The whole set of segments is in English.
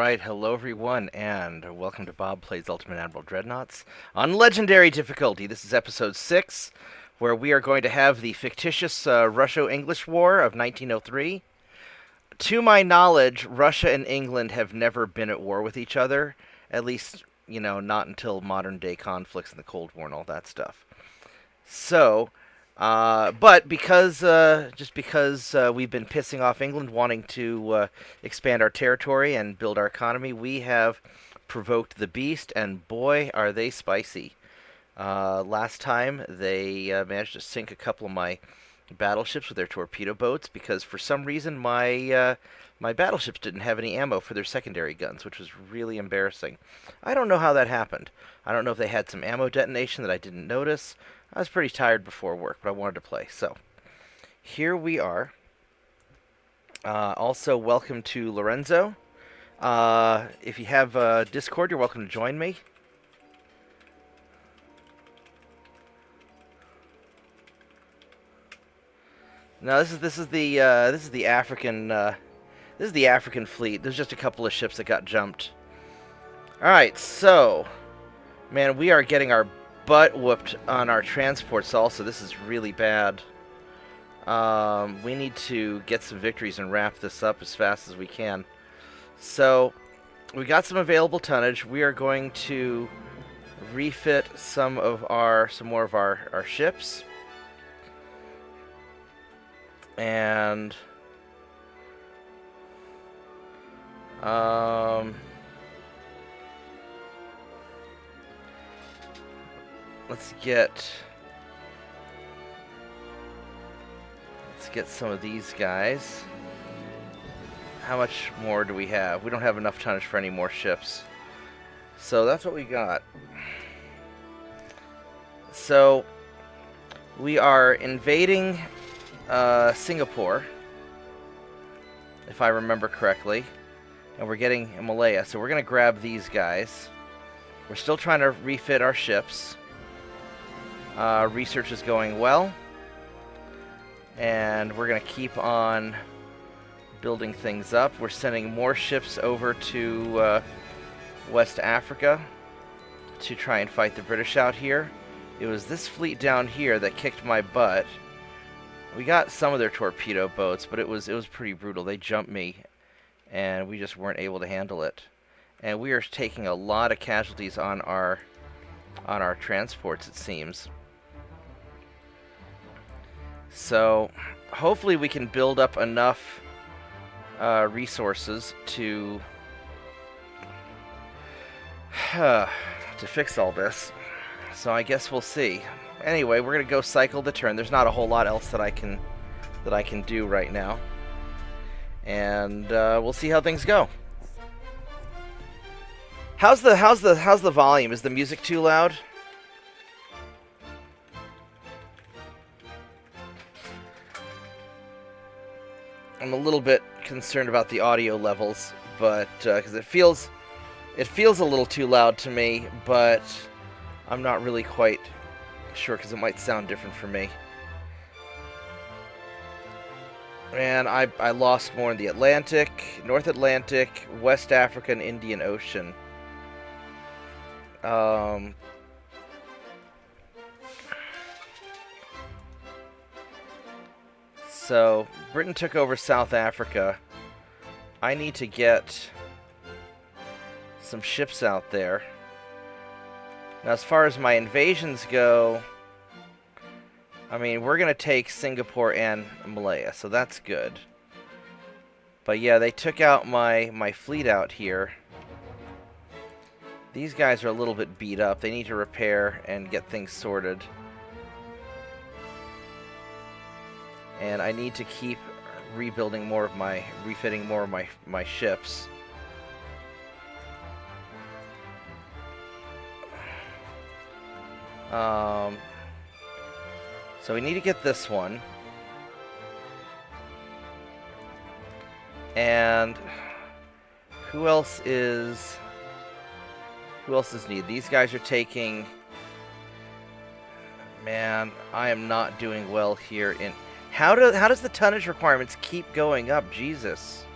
Alright, hello everyone, and welcome to Bob Plays Ultimate Admiral Dreadnoughts on Legendary difficulty. This is episode 6, where we are going to have the fictitious Russo-English War of 1903. To my knowledge, Russia and England have never been at war with each other, at least, not until modern-day conflicts in the Cold War and all that stuff. So, but just because we've been pissing off England, wanting to expand our territory and build our economy, we have provoked the beast, and boy, are they spicy. Last time, they managed to sink a couple of my battleships with their torpedo boats because for some reason my battleships didn't have any ammo for their secondary guns, which was really embarrassing. I don't know how that happened. I don't know if they had some ammo detonation that I didn't notice. I was pretty tired before work, but I wanted to play. So, here we are. Also, welcome to Lorenzo. If you have Discord, you're welcome to join me. No, this is the African fleet. There's just a couple of ships that got jumped. All right, so, man, we are getting our butt whooped on our transports also. This is really bad. We need to get some victories and wrap this up as fast as we can. So, we got some available tonnage. We are going to refit some more of our ships. And let's get some of these guys. How much more do we have? We don't have enough tonnage for any more ships. So that's what we got. So we are invading Singapore, if I remember correctly, and we're getting Malaya, so we're going to grab these guys. We're still trying to refit our ships. Research is going well, and we're going to keep on building things up. We're sending more ships over to West Africa to try and fight the British out here. It was this fleet down here that kicked my butt. We got some of their torpedo boats, but it was pretty brutal. They jumped me, and we just weren't able to handle it. And we are taking a lot of casualties on our transports, it seems. So, hopefully we can build up enough resources to fix all this. So I guess we'll see. Anyway, we're gonna go cycle the turn. There's not a whole lot else that I can do right now, and we'll see how things go. How's the volume? Is the music too loud? I'm a little bit concerned about the audio levels, but because it feels a little too loud to me, but I'm not really quite sure because it might sound different for me. And I lost more in the Atlantic, North Atlantic, West Africa, and Indian Ocean. So, Britain took over South Africa. I need to get some ships out there. Now, as far as my invasions go, I mean, we're going to take Singapore and Malaya, so that's good. But yeah, they took out my fleet out here. These guys are a little bit beat up. They need to repair and get things sorted. And I need to keep refitting more of my ships. So we need to get this one. And who else is needed? These guys are taking... Man, I am not doing well here in... How does the tonnage requirements keep going up? Jesus.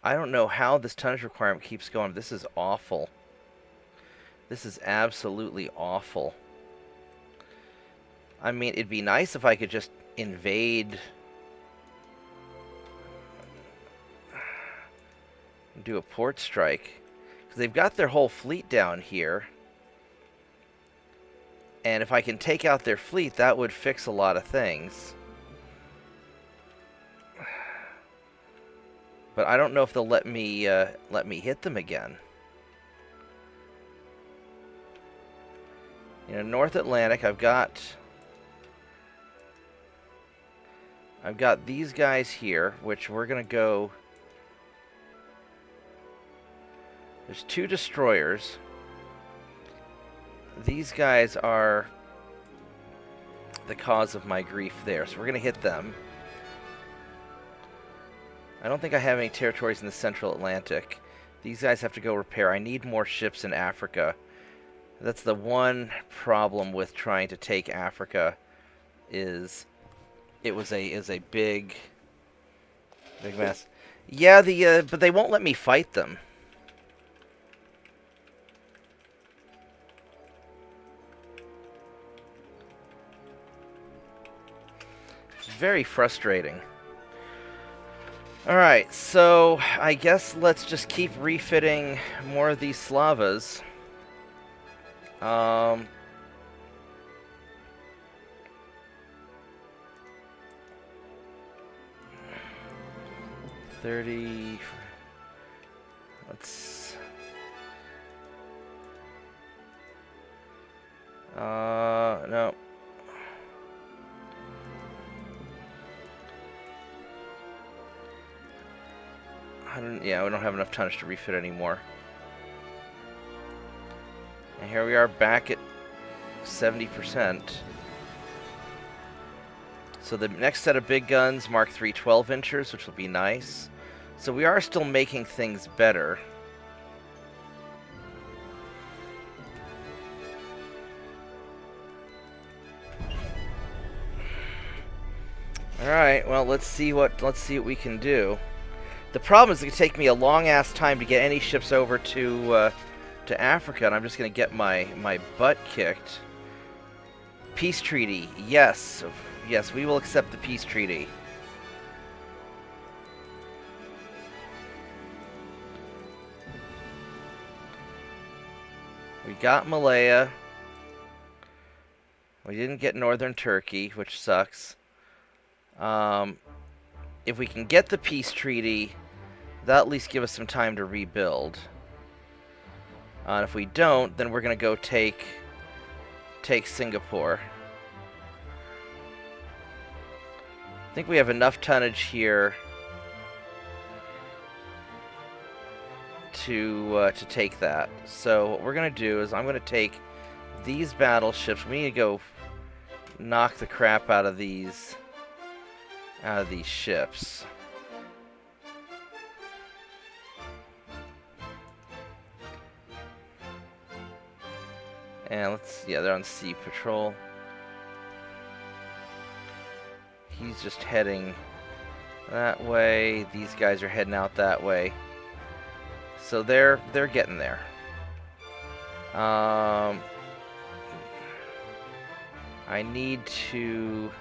I don't know how this tonnage requirement keeps going. This is awful. This is absolutely awful. I mean, it'd be nice if I could just invade... do a port strike. Because they've got their whole fleet down here. And if I can take out their fleet, that would fix a lot of things. But I don't know if they'll let me hit them again. You know, North Atlantic, I've got these guys here, which we're gonna go. There's 2 destroyers. These guys are the cause of my grief there, so we're gonna hit them. I don't think I have any territories in the Central Atlantic. These guys have to go repair. I need more ships in Africa. That's the one problem with trying to take Africa, is it was a big mess. Yeah, but they won't let me fight them. It's very frustrating. Alright, so I guess let's just keep refitting more of these Slavas. 30. Let's. No. Yeah, we don't have enough tonnage to refit anymore. And here we are back at 70%. So the next set of big guns, Mark III 12-inchers, which will be nice. So we are still making things better. All right, well, let's see what we can do. The problem is it could take me a long-ass time to get any ships over to Africa, and I'm just going to get my butt kicked. Peace treaty, yes. Yes, we will accept the peace treaty. We got Malaya. We didn't get northern Turkey, which sucks. If we can get the peace treaty, that'll at least give us some time to rebuild. And if we don't, then we're going to go take Singapore. I think we have enough tonnage here to take that. So what we're going to do is I'm going to take these battleships. We need to go knock the crap out of these ships. And they're on sea patrol. He's just heading that way. These guys are heading out that way. So they're getting there. I need to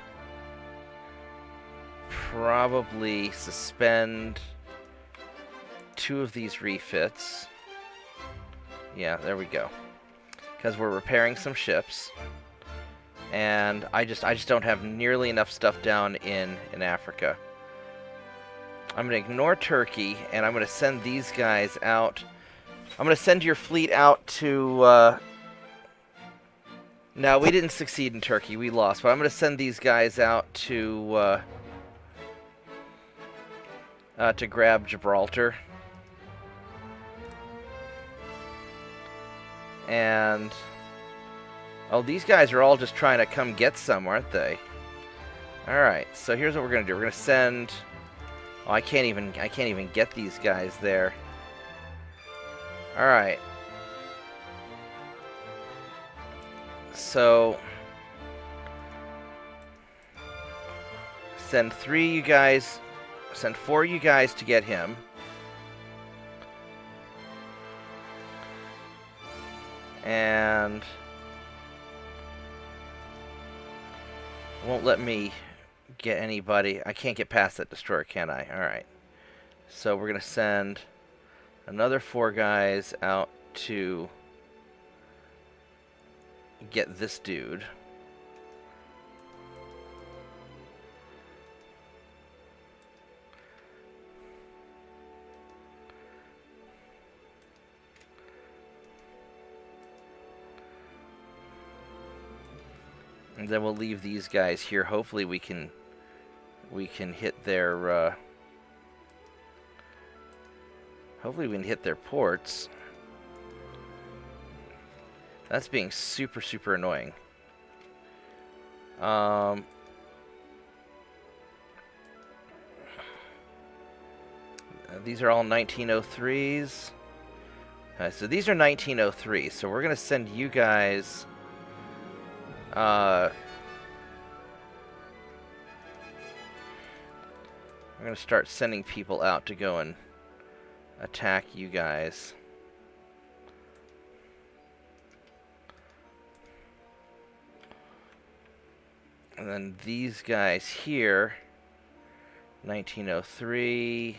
probably suspend 2 of these refits. Yeah, there we go. Because we're repairing some ships. And I just don't have nearly enough stuff down in Africa. I'm going to ignore Turkey, and I'm going to send these guys out. I'm going to send your fleet out to... No, we didn't succeed in Turkey. We lost. But I'm going to send these guys out to grab Gibraltar. And... oh, these guys are all just trying to come get some, aren't they? Alright, so here's what we're going to do. We're going to send... oh, I can't even get these guys there. Alright. So... send 3 you guys... send 4 you guys to get him. And it won't let me get anybody. I can't get past that destroyer, can I? Alright. So we're going to send another 4 guys out to get this dude. And then we'll leave these guys here. Hopefully we can hit their hopefully we can hit their ports. That's being super, super annoying. These are all 1903s. So these are 1903s. So we're going to send you guys... we're going to start sending people out to go and attack you guys. And then these guys here, 1903.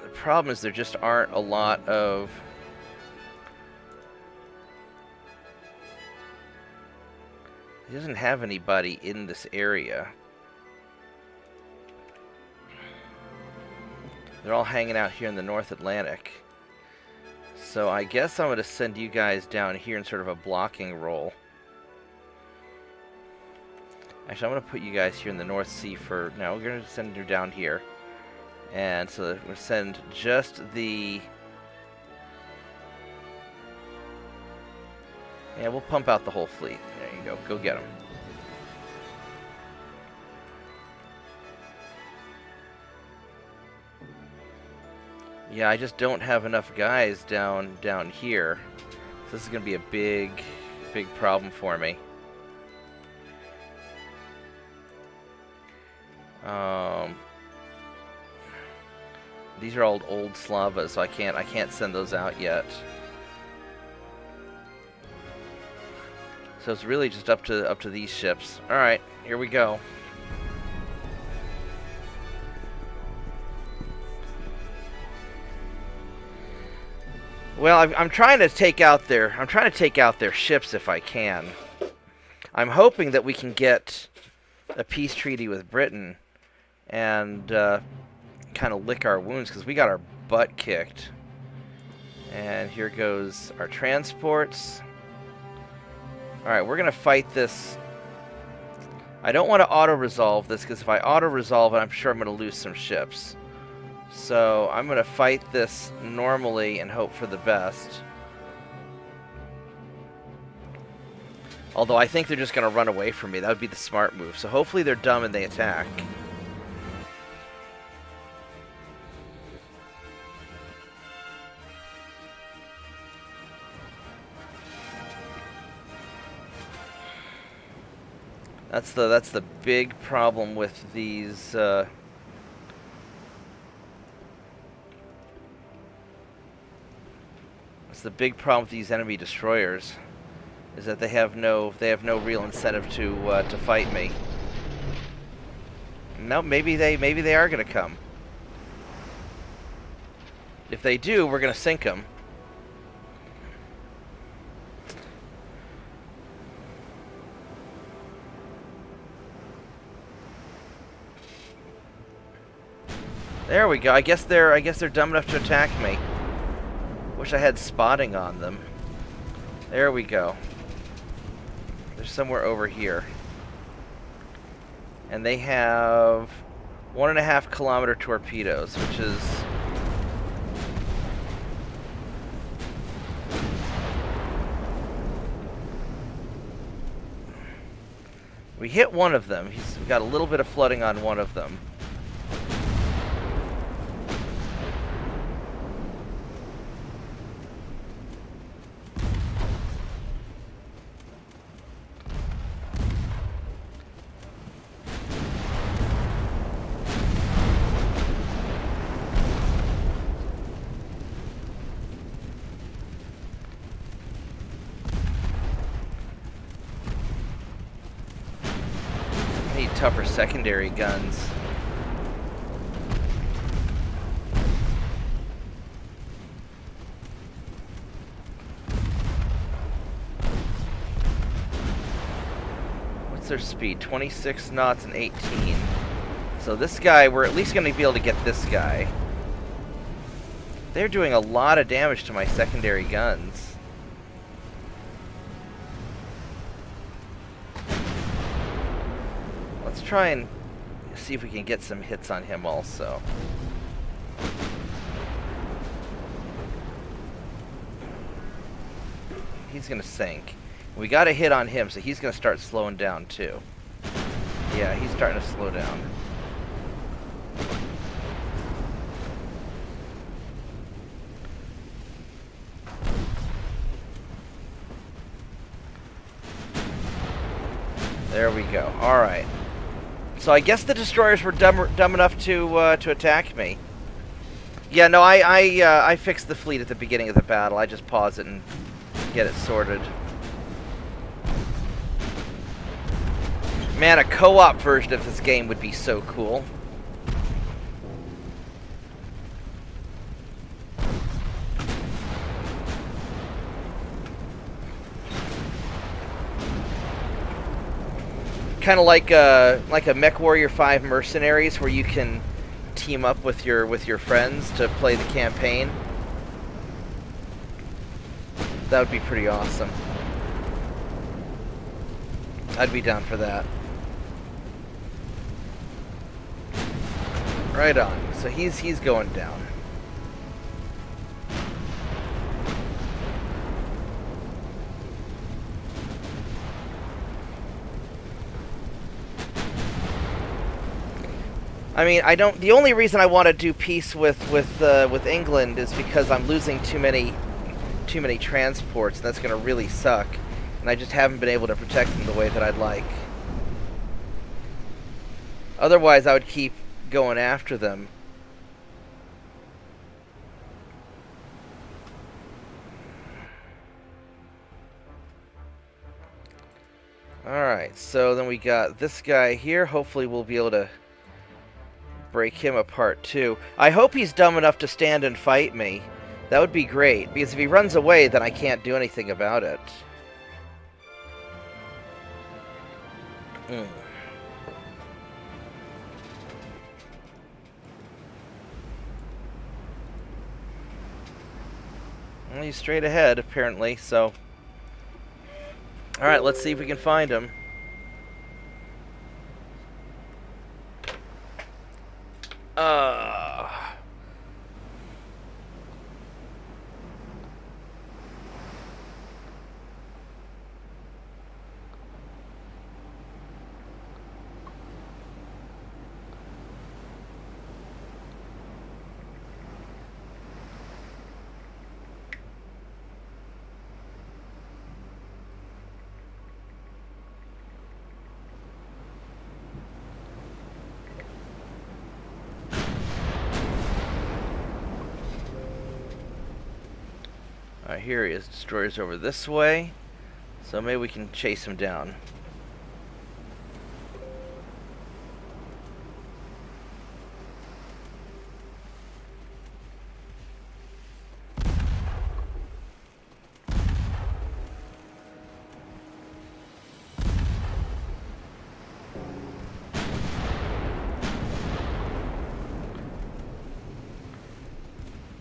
The problem is there just aren't a lot of... He doesn't have anybody in this area. They're all hanging out here in the North Atlantic. So I guess I'm going to send you guys down here in sort of a blocking role. Actually, I'm going to put you guys here in the North Sea for... No, we're going to send you down here. And so we're going to send just the... Yeah, we'll pump out the whole fleet. There you go. Go get them. Yeah, I just don't have enough guys down here. So this is going to be a big problem for me. These are all old Slavas, so I can't send those out yet. So it's really just up to these ships. All right, here we go. Well, I'm trying to take out their ships if I can. I'm hoping that we can get a peace treaty with Britain and kind of lick our wounds, because we got our butt kicked. And here goes our transports. Alright, we're going to fight this. I don't want to auto-resolve this, because if I auto-resolve it, I'm sure I'm going to lose some ships. So I'm going to fight this normally and hope for the best. Although I think they're just going to run away from me. That would be the smart move. So hopefully they're dumb and they attack. That's the big problem with these the big problem with these enemy destroyers is that they have no real incentive to fight me. No, maybe they are going to come. If they do, we're going to sink them. There we go. I guess they're dumb enough to attack me. Wish I had spotting on them. There we go. They're somewhere over here. And they have 1.5 kilometer torpedoes, which is... We hit one of them. We got a little bit of flooding on one of them. tougher secondary guns. What's their speed? 26 knots and 18. So this guy, we're at least going to be able to get this guy. They're doing a lot of damage to my secondary guns. Let's try and see if we can get some hits on him also. He's going to sink. We got a hit on him, so he's going to start slowing down too. Yeah, he's starting to slow down. There we go. All right. So I guess the destroyers were dumb enough to attack me. Yeah, no, I fixed the fleet at the beginning of the battle. I just pause it and get it sorted. Man, a co-op version of this game would be so cool. Kind of like a MechWarrior 5 Mercenaries, where you can team up with your friends to play the campaign. That would be pretty awesome. I'd be down for that. Right on. So he's going down. I mean, I don't. The only reason I want to do peace with England is because I'm losing too many transports, and that's going to really suck. And I just haven't been able to protect them the way that I'd like. Otherwise, I would keep going after them. Alright, so then we got this guy here. Hopefully we'll be able to break him apart too. I hope he's dumb enough to stand and fight me. That would be great, because if he runs away, then I can't do anything about it. Well, he's straight ahead, apparently, so... Alright, let's see if we can find him. Alright, here he is. Destroyers over this way. So maybe we can chase him down.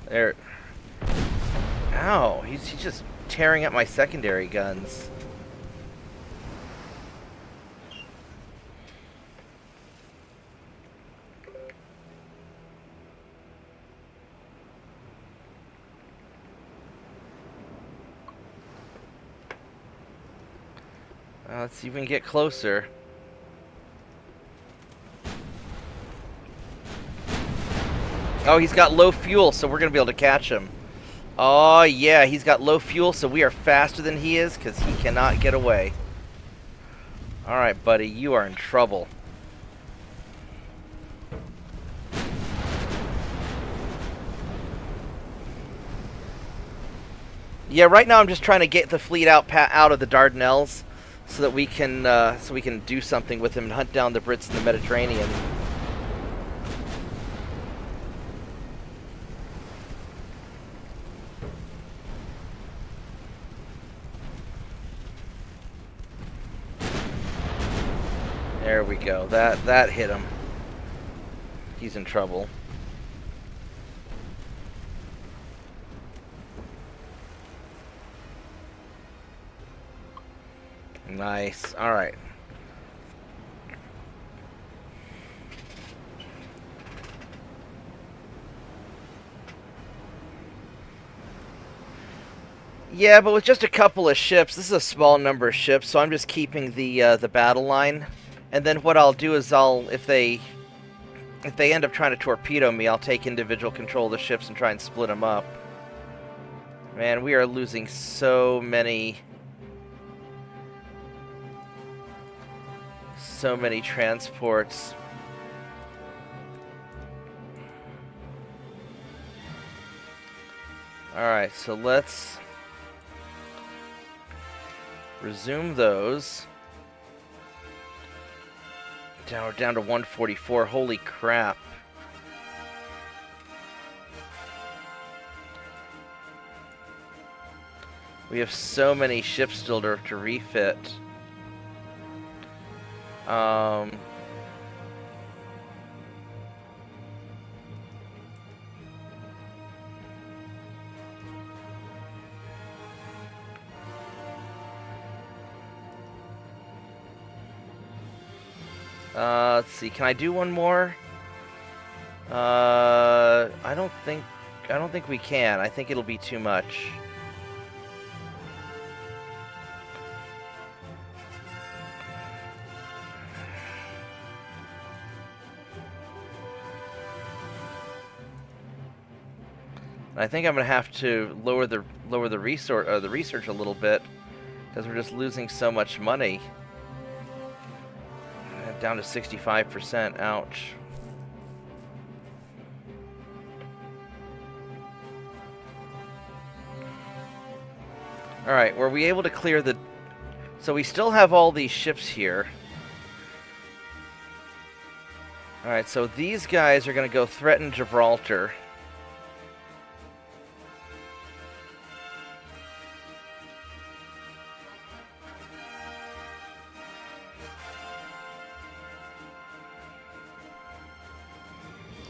There. Ow, he's just tearing at my secondary guns. Let's see if we can get closer. Oh, he's got low fuel, so we're going to be able to catch him. Oh, yeah, he's got low fuel, so we are faster than he is, because he cannot get away. Alright, buddy, you are in trouble. Yeah, right now I'm just trying to get the fleet out of the Dardanelles, so that we can do something with them and hunt down the Brits in the Mediterranean. There we go. That hit him. He's in trouble. Nice. All right. Yeah, but with just a couple of ships, this is a small number of ships, so I'm just keeping the battle line. And then what I'll do is if they end up trying to torpedo me, I'll take individual control of the ships and try and split them up. Man, we are losing so many transports. Alright, so let's resume those. We're down to 144. Holy crap. We have so many ships still to refit. Let's see. Can I do one more? I don't think we can. I think it'll be too much. I think I'm gonna have to lower the research a little bit because we're just losing so much money. Down to 65%. Ouch. All right, were we able to clear the? So we still have all these ships here. All right, so these guys are going to go threaten Gibraltar.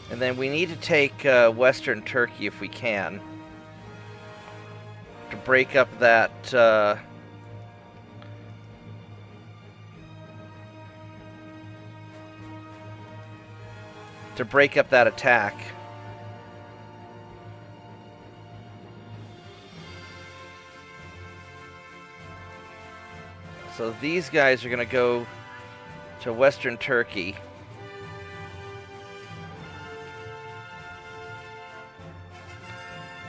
And then we need to take Western Turkey if we can, to break up that attack. So these guys are going to go to Western Turkey.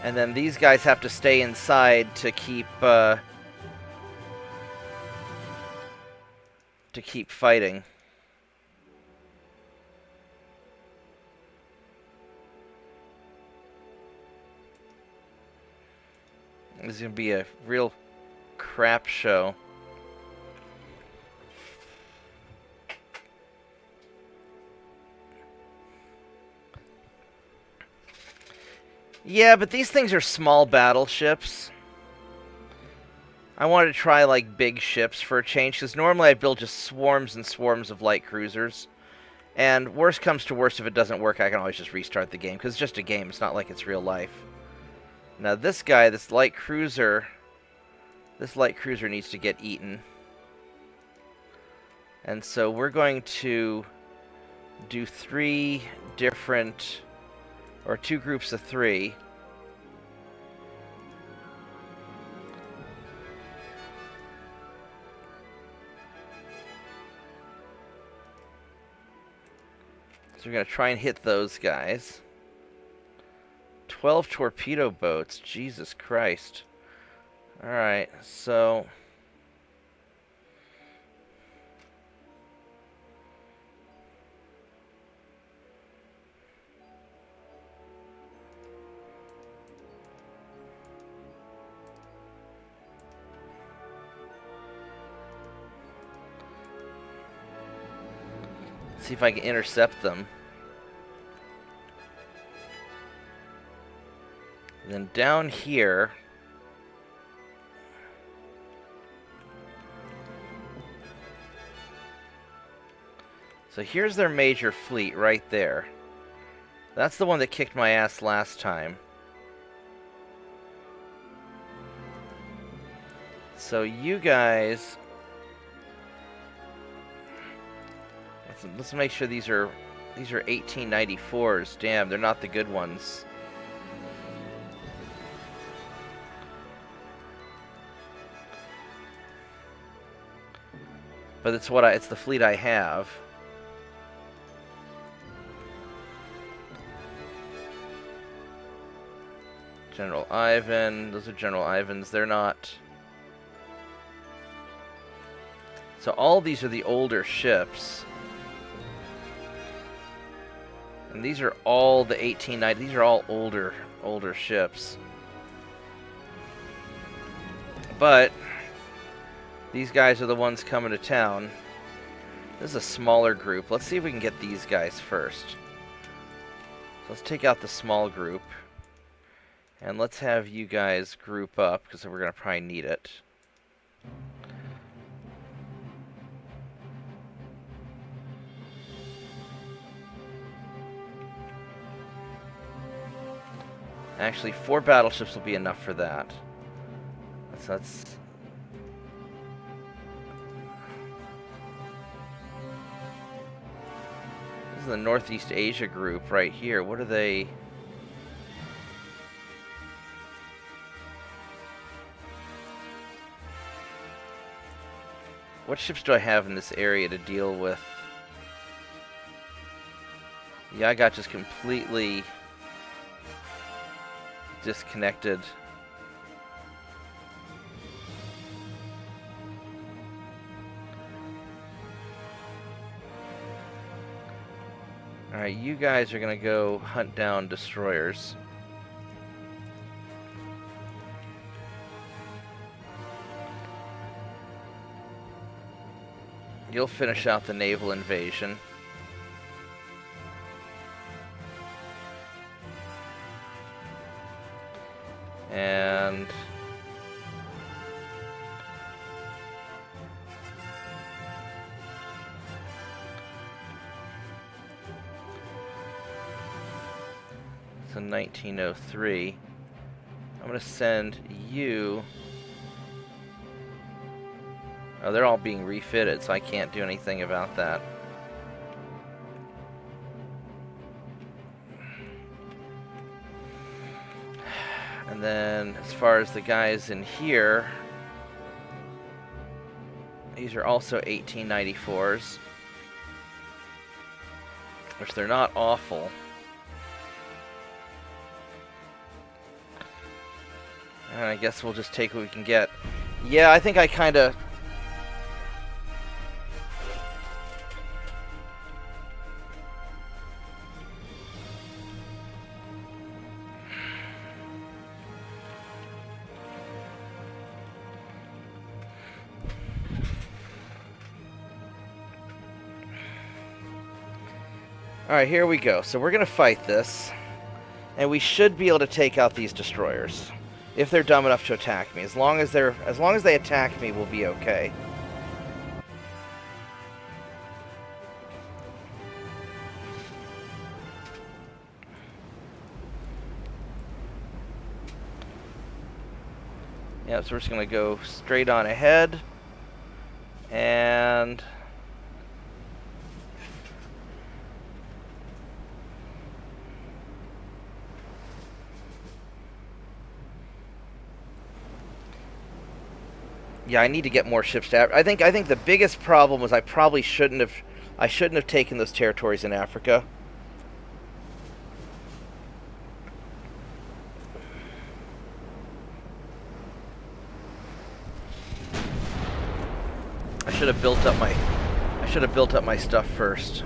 And then these guys have to stay inside to keep fighting. This is gonna be a real crap show. Yeah, but these things are small battleships. I wanted to try, like, big ships for a change, because normally I build just swarms and swarms of light cruisers. And worst comes to worst, if it doesn't work, I can always just restart the game, because it's just a game. It's not like it's real life. Now this guy, this light cruiser needs to get eaten. And so we're going to do 3 different... or 2 groups of 3. So we're going to try and hit those guys. 12 torpedo boats. Jesus Christ. Alright, so... See if I can intercept them. And then down here, so here's their major fleet right there. That's the one that kicked my ass last time. So you guys, let's make sure these are 1894s. Damn, they're not the good ones. But it's the fleet I have. General Ivan, those are General Ivans, they're not. So all these are the older ships. And these are all the 1890, these are all older ships. But these guys are the ones coming to town. This is a smaller group. Let's see if we can get these guys first. So let's take out the small group. And let's have you guys group up, because we're going to probably need it. Actually, 4 battleships will be enough for that. So that's... This is the Northeast Asia group right here. What are they... What ships do I have in this area to deal with? Yeah, I got just completely disconnected. Alright, you guys are gonna go hunt down destroyers. You'll finish out the naval invasion. And so 1903. I'm going to send you... Oh, they're all being refitted, so I can't do anything about that. And then, as far as the guys in here, these are also 1894s, which they're not awful. And I guess we'll just take what we can get. Yeah, I think I kind of... Alright, here we go. So we're going to fight this, and we should be able to take out these destroyers if they're dumb enough to attack me. As long as they attack me, we'll be okay. Yeah, so we're just going to go straight on ahead, and yeah, I need to get more ships to I think the biggest problem was I probably shouldn't have taken those territories in Africa. I should have built up my stuff first.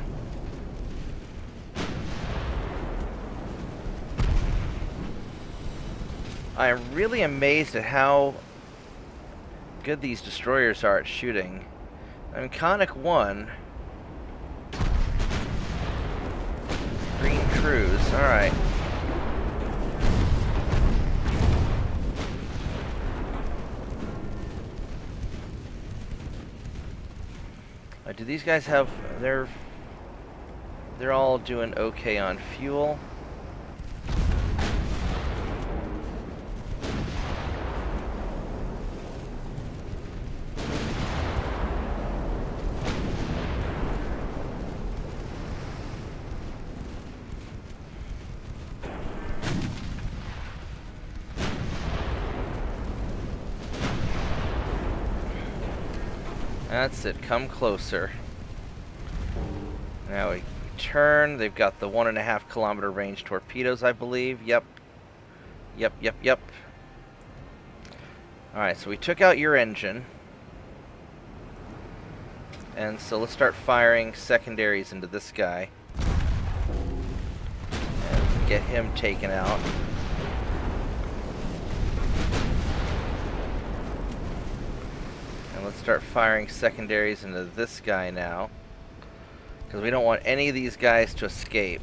I am really amazed at how good these destroyers are at shooting. I mean, Conic 1 Alright. Do these guys have... They're all doing okay on fuel. That's it, come closer. Now we turn. They've got the 1.5 kilometer range torpedoes, I believe. Yep. Yep. Alright, so we took out your engine. And so let's start firing secondaries into this guy. And get him taken out. Let's start firing secondaries into this guy now, because we don't want any of these guys to escape.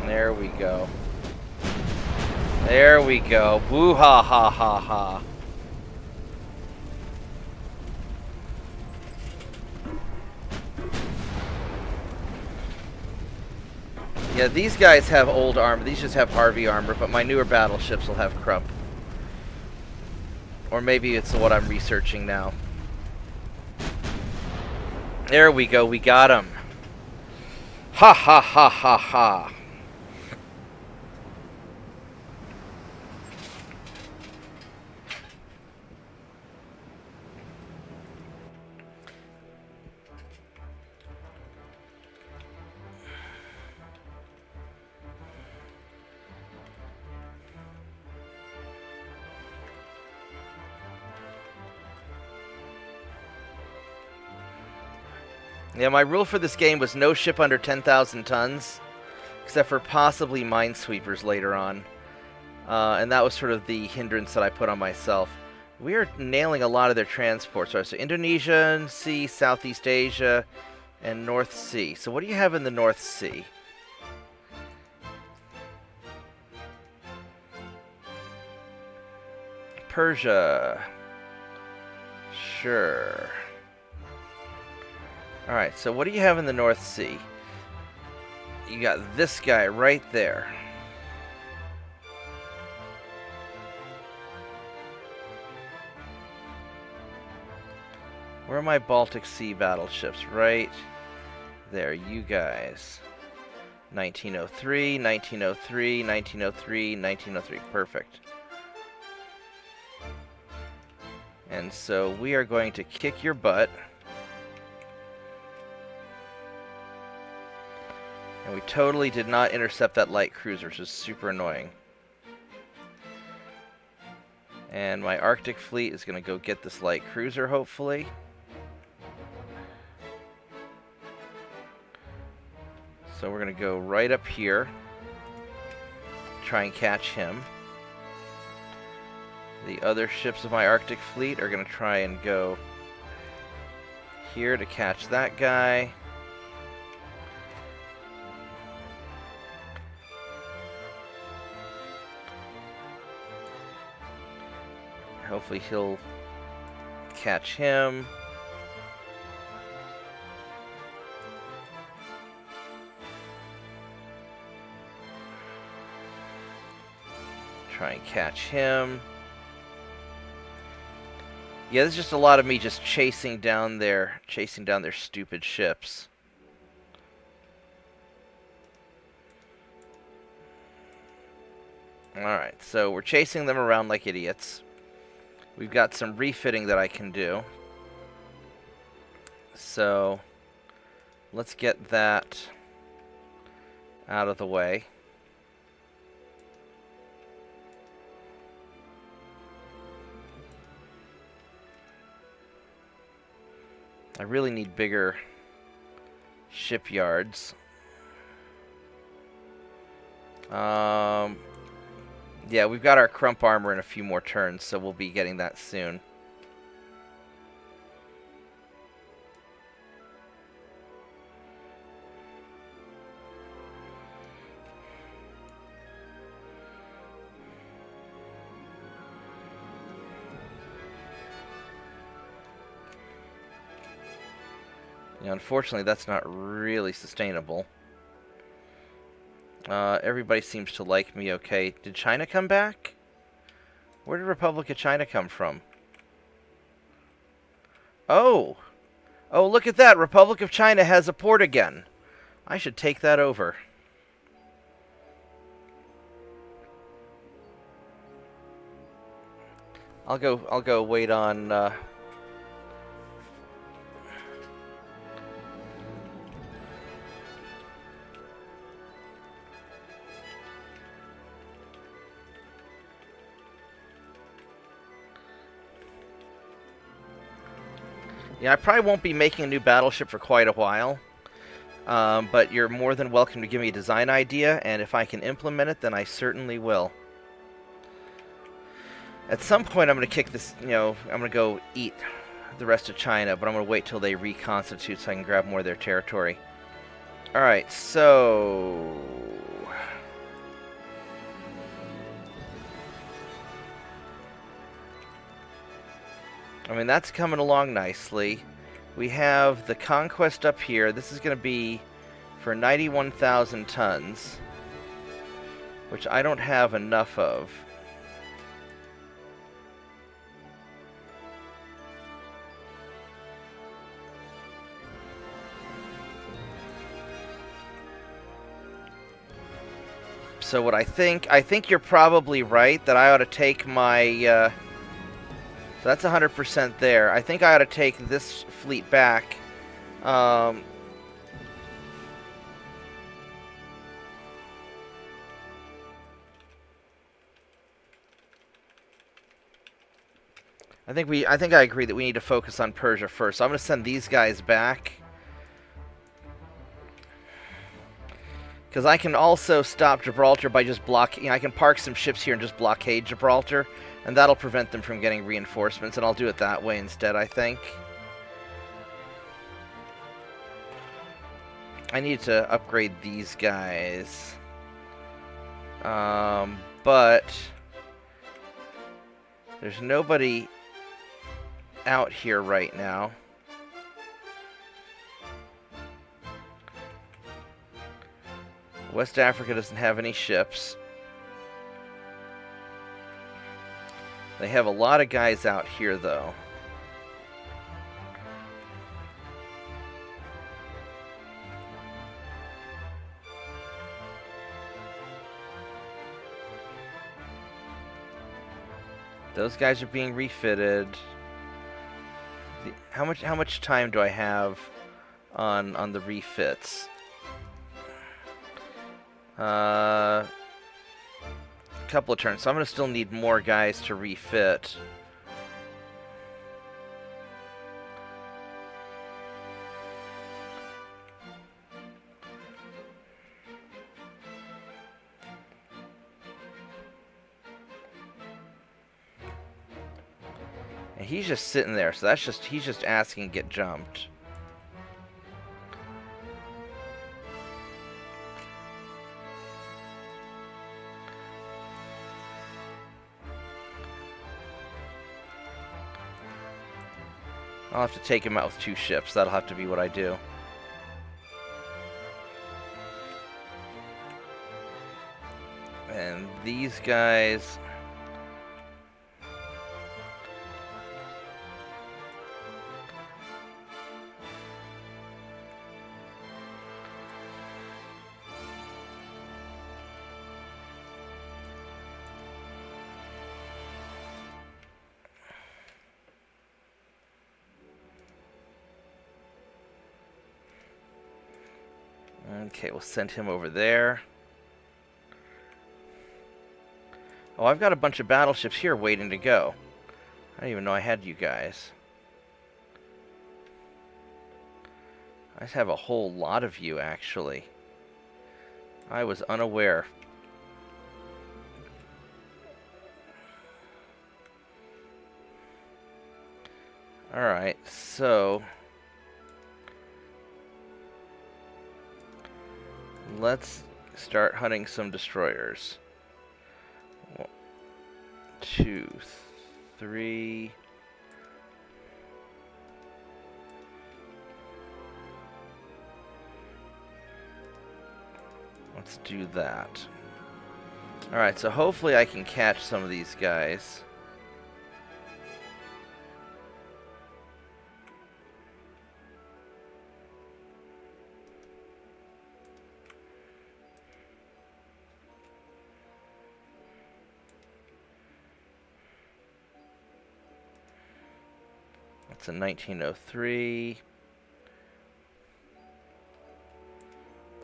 There we go. There we go. Woo ha ha ha ha. Yeah, these guys have old armor. These just have Harvey armor, but my newer battleships will have Crump. Or maybe it's what I'm researching now. There we go. We got him. Ha ha ha ha ha. Yeah, my rule for this game was no ship under 10,000 tons, except for possibly minesweepers later on. And that was sort of the hindrance that I put on myself. We are nailing a lot of their transports. So Indonesian Sea, Southeast Asia, and North Sea. So what do you have in the North Sea? Persia. Sure. Alright, so what do you have in the North Sea? You got this guy right there. Where are my Baltic Sea battleships? Right there, you guys. 1903, 1903, 1903, 1903. Perfect. And so we are going to kick your butt. And we totally did not intercept that light cruiser, which is super annoying. And my Arctic fleet is going to go get this light cruiser, hopefully. So we're going to go right up here. Try and catch him. The other ships of my Arctic fleet are going to try and go here to catch that guy. Hopefully he'll catch him. Try and catch him. Yeah, this is just a lot of me just chasing down their stupid ships. Alright, so we're chasing them around like idiots. We've got some refitting that I can do. So let's get that out of the way. I really need bigger shipyards. Yeah, we've got our Crump armor in a few more turns, so we'll be getting that soon. Unfortunately, that's not really sustainable. Everybody seems to like me okay. Did China come back? Where did Republic of China come from? Oh! Oh, look at that! Republic of China has a port again. I should take that over. I'll go wait on, Yeah, I probably won't be making a new battleship for quite a while. But you're more than welcome to give me a design idea, and if I can implement it, then I certainly will. At some point, I'm going to kick this, I'm going to go eat the rest of China, but I'm going to wait till they reconstitute so I can grab more of their territory. Alright, so... I mean, that's coming along nicely. We have the Conquest up here. This is going to be for 91,000 tons, which I don't have enough of. So what I think you're probably right that I ought to take my, so that's 100% there. I think I ought to take this fleet back. I think I agree that we need to focus on Persia first. So I'm going to send these guys back. Because I can also stop Gibraltar by just I can park some ships here and just blockade Gibraltar, and that'll prevent them from getting reinforcements, and I'll do it that way instead, I think. I need to upgrade these guys. But there's nobody out here right now. West Africa doesn't have any ships. They have a lot of guys out here, though. Those guys are being refitted. How much time do I have on the refits? A couple of turns, so I'm going to still need more guys to refit. And he's just sitting there, so he's just asking to get jumped. I'll have to take him out with 2 ships. That'll have to be what I do. And these guys... Okay, we'll send him over there. Oh, I've got a bunch of battleships here waiting to go. I didn't even know I had you guys. I just have a whole lot of you, actually. I was unaware. Alright, so... let's start hunting some destroyers. 1, 2, 3. Let's do that. Alright, so hopefully I can catch some of these guys. That's in 1903.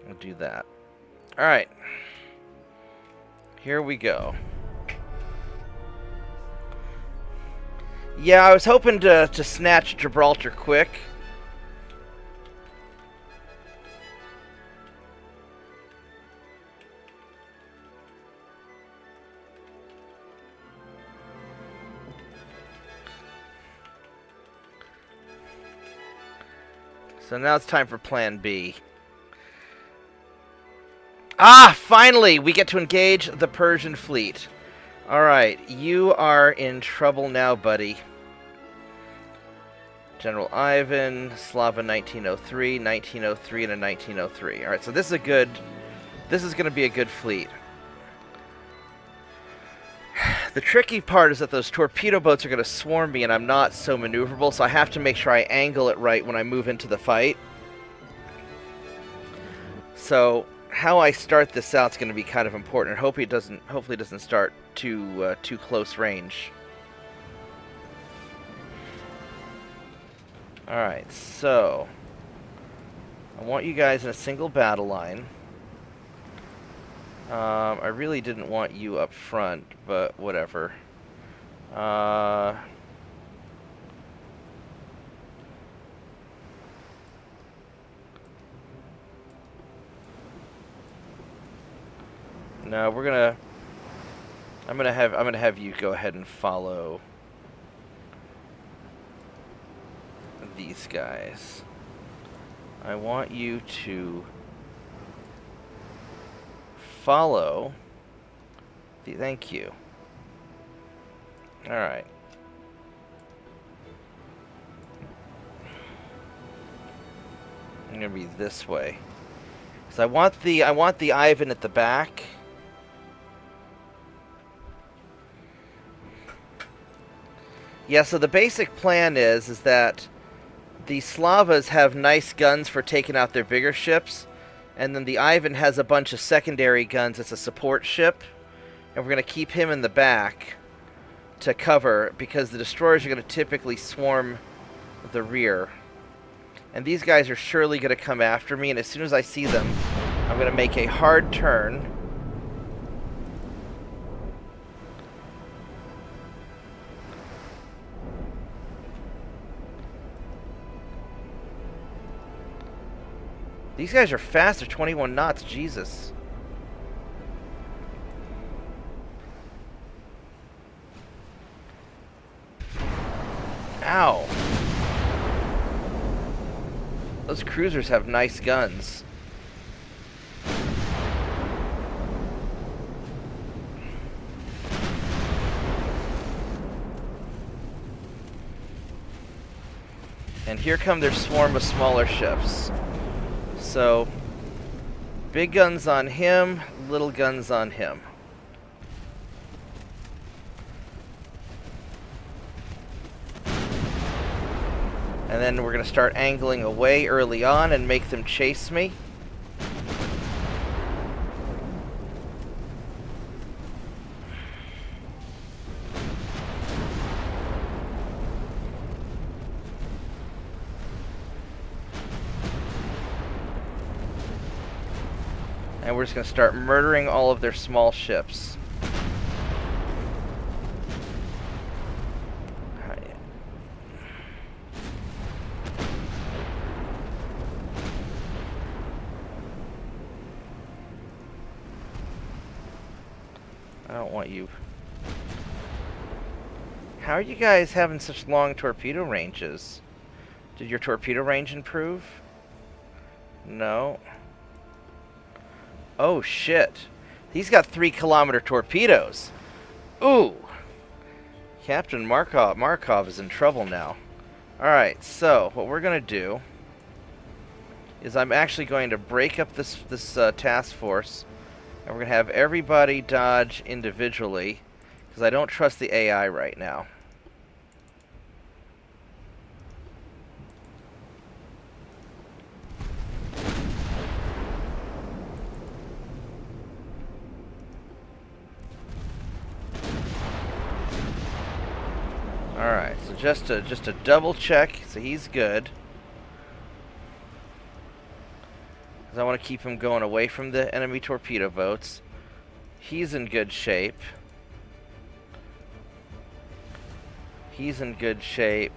We'll do that. Alright. Here we go. Yeah, I was hoping to snatch Gibraltar quick. So now it's time for Plan B. Ah, finally, we get to engage the Persian fleet. Alright, you are in trouble now, buddy. General Ivan, Slava 1903, 1903, and a 1903. Alright, so this is going to be a good fleet. The tricky part is that those torpedo boats are going to swarm me, and I'm not so maneuverable, so I have to make sure I angle it right when I move into the fight. So how I start this out is going to be kind of important. Hopefully it doesn't start too close range. All right, so I want you guys in a single battle line. I really didn't want you up front, but whatever. No, I'm gonna have you go ahead and follow these guys. I want you to follow the... Thank you. Alright. I'm gonna be this way. So I want the Ivan at the back. Yeah, so the basic plan is that the Slavas have nice guns for taking out their bigger ships, and then the Ivan has a bunch of secondary guns as a support ship, and we're going to keep him in the back to cover, because the destroyers are going to typically swarm the rear. And these guys are surely going to come after me, and as soon as I see them, I'm going to make a hard turn. These guys are fast. They're 21 knots. Jesus. Ow. Those cruisers have nice guns. And here come their swarm of smaller ships. So, big guns on him, little guns on him. And then we're going to start angling away early on and make them chase me. And we're just going to start murdering all of their small ships. I don't want you. How are you guys having such long torpedo ranges? Did your torpedo range improve? No. Oh shit. He's got 3-kilometer torpedoes. Ooh. Captain Markov is in trouble now. Alright, so what we're gonna do is I'm actually going to break up this task force, and we're going to have everybody dodge individually, because I don't trust the AI right now. Alright, so just to double check, so he's good. Because I want to keep him going away from the enemy torpedo boats. He's in good shape. He's in good shape.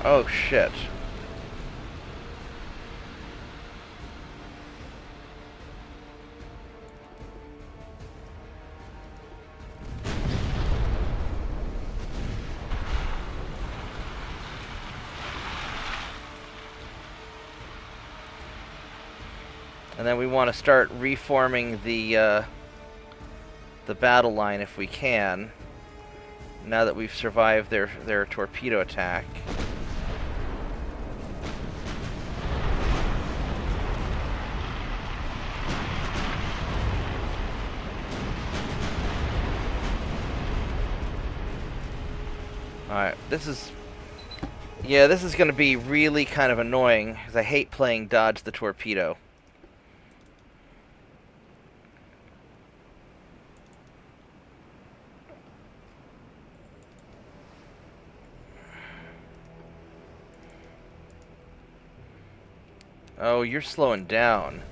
Oh shit. And then we want to start reforming the battle line if we can, now that we've survived their torpedo attack. Alright, this is going to be really kind of annoying, because I hate playing dodge the torpedo. Oh, you're slowing down.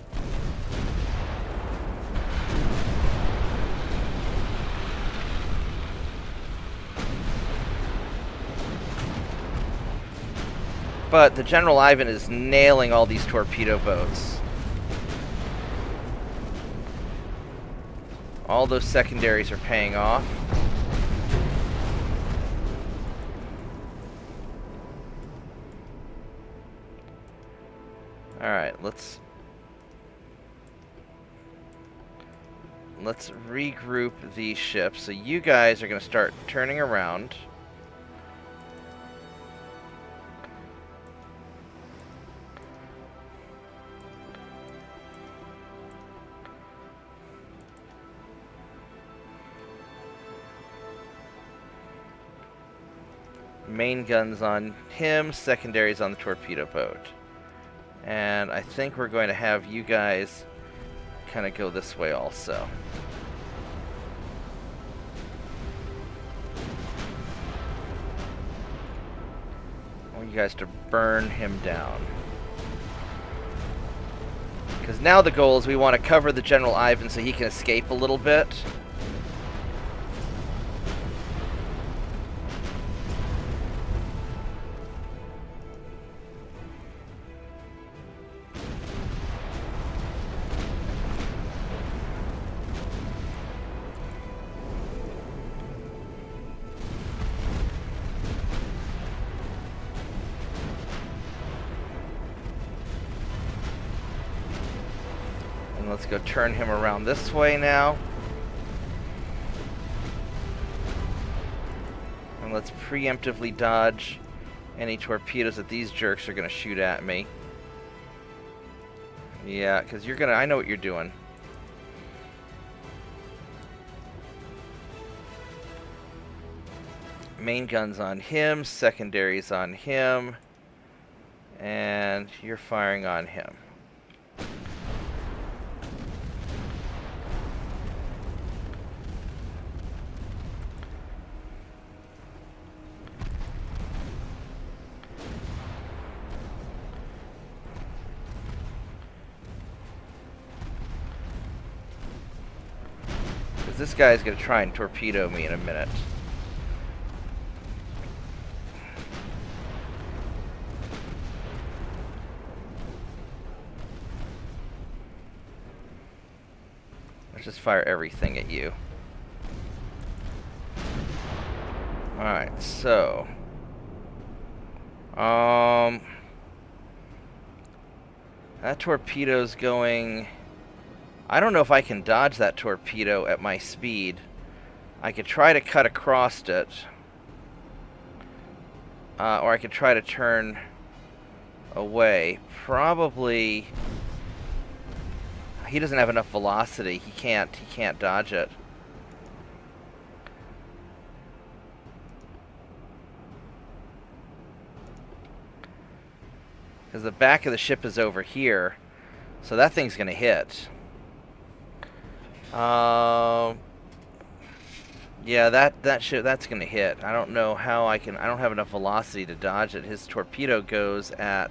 But the General Ivan is nailing all these torpedo boats. All those secondaries are paying off. Alright, let's regroup these ships. So you guys are going to start turning around. Main guns on him, secondaries on the torpedo boat. And I think we're going to have you guys kind of go this way also. I want you guys to burn him down. Because now the goal is we want to cover the General Ivan so he can escape a little bit. Let's go turn him around this way now. And let's preemptively dodge any torpedoes that these jerks are going to shoot at me. Yeah, because you're going to... I know what you're doing. Main guns on him, secondaries on him, and you're firing on him. This guy's gonna try and torpedo me in a minute. Let's just fire everything at you. Alright, so... that torpedo's going... I don't know if I can dodge that torpedo at my speed. I could try to cut across it. Or I could try to turn away. Probably... He doesn't have enough velocity. He can't dodge it. Because the back of the ship is over here. So that thing's going to hit. Yeah, that's going to hit. I don't know how I can... I don't have enough velocity to dodge it. His torpedo goes at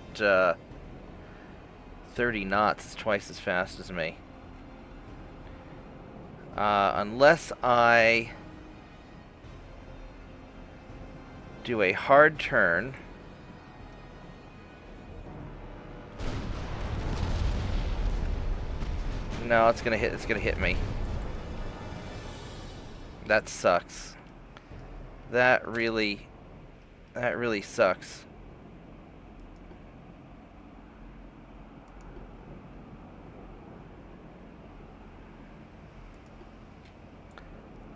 30 knots. It's twice as fast as me. Unless I do a hard turn. No, it's gonna hit. It's gonna hit me. That sucks. That really sucks.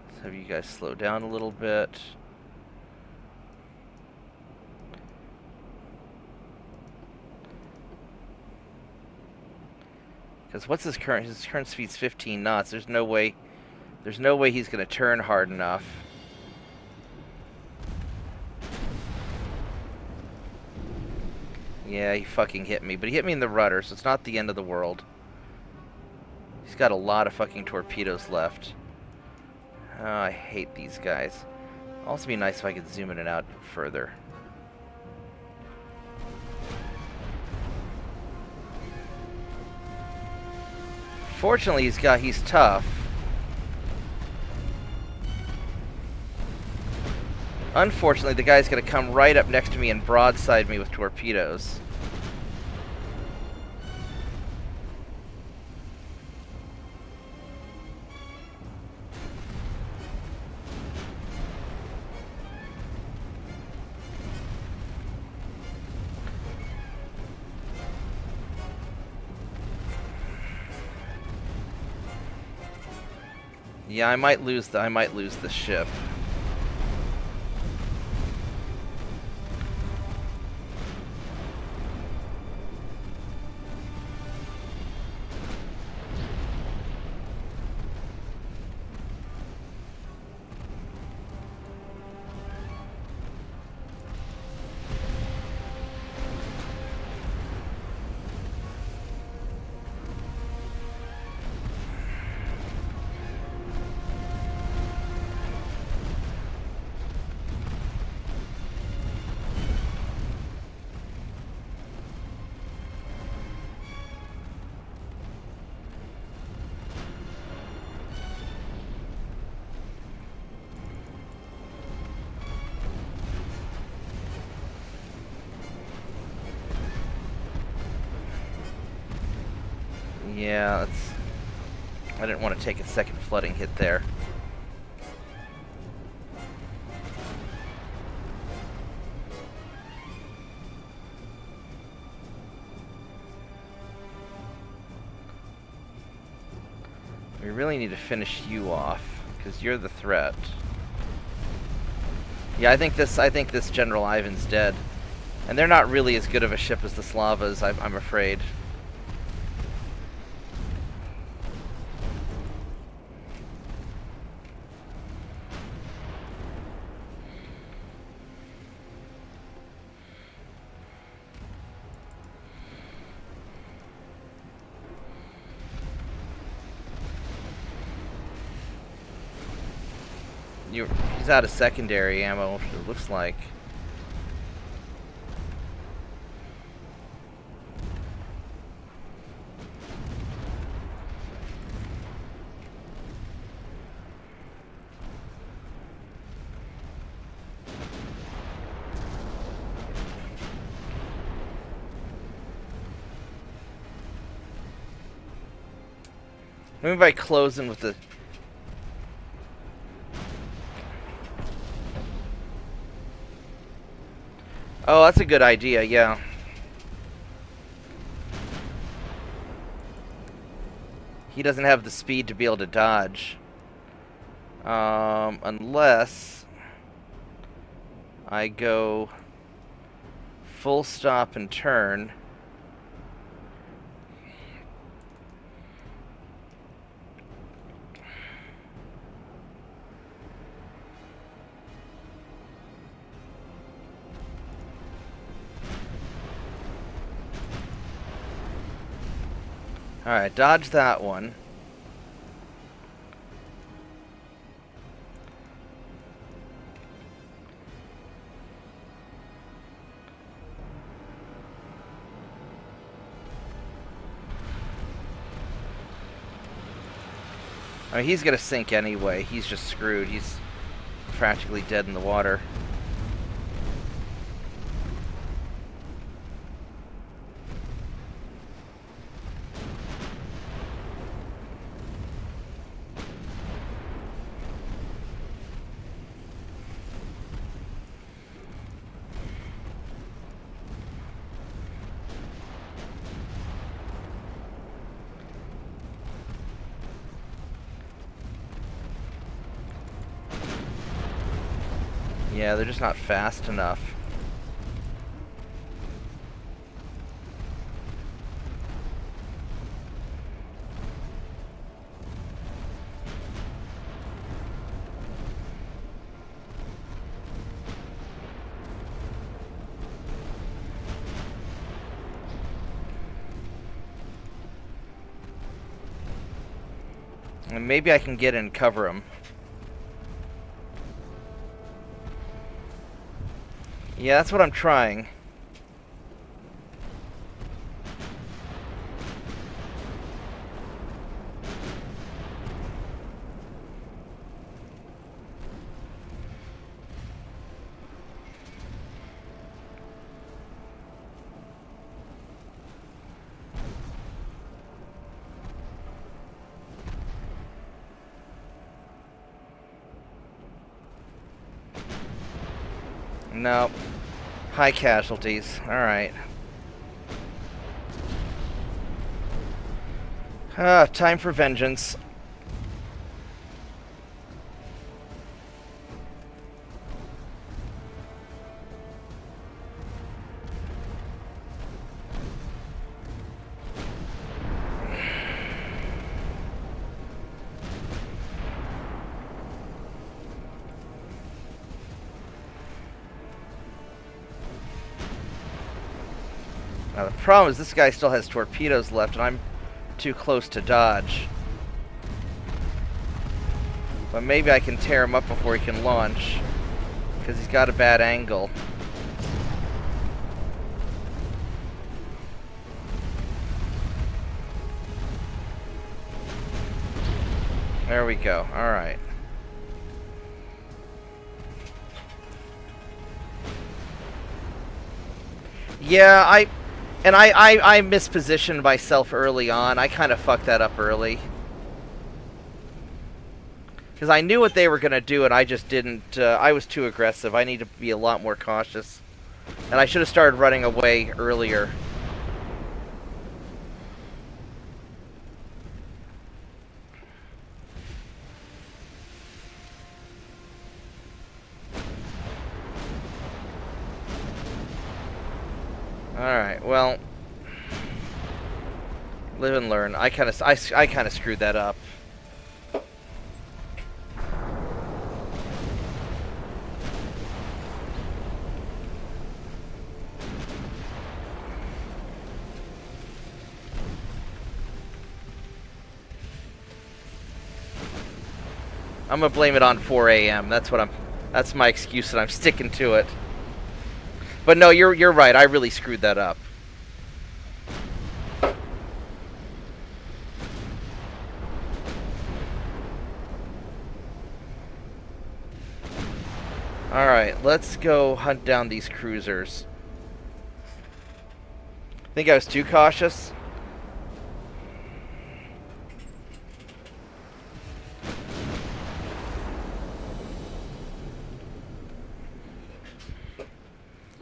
Let's have you guys slow down a little bit. Because what's his current speed's 15 knots. There's no way he's going to turn hard enough. Yeah, he fucking hit me, but he hit me in the rudder, so it's not the end of the world. He's got a lot of fucking torpedoes left. Oh, I hate these guys. It'd also be nice if I could zoom in and out further. Fortunately, he's tough. Unfortunately, the guy's gonna come right up next to me and broadside me with torpedoes. Yeah, I might lose the ship. Yeah, I didn't want to take a second flooding hit there. We really need to finish you off, because you're the threat. Yeah, I think this General Ivan's dead. And they're not really as good of a ship as the Slavas, I'm afraid. He's out of secondary ammo, it looks like. Maybe by closing with the... Oh, that's a good idea, yeah. He doesn't have the speed to be able to dodge. Unless I go full stop and turn. Alright, dodge that one. I mean, he's gonna sink anyway. He's just screwed. He's practically dead in the water. Yeah, they're just not fast enough. And maybe I can get in and cover them. Yeah, that's what I'm trying. No. High casualties. Alright. Time for vengeance. Now the problem is this guy still has torpedoes left and I'm too close to dodge. But maybe I can tear him up before he can launch, because he's got a bad angle. There we go. Alright. Yeah, I mispositioned myself early on. I kind of fucked that up early. Because I knew what they were going to do, and I just didn't... I was too aggressive. I need to be a lot more cautious. And I should have started running away earlier. Alright, well... Live and learn. I kind of screwed that up. I'm gonna blame it on 4 a.m. That's my excuse, and I'm sticking to it. But no, you're right. I really screwed that up. Alright, let's go hunt down these cruisers. Think I was too cautious?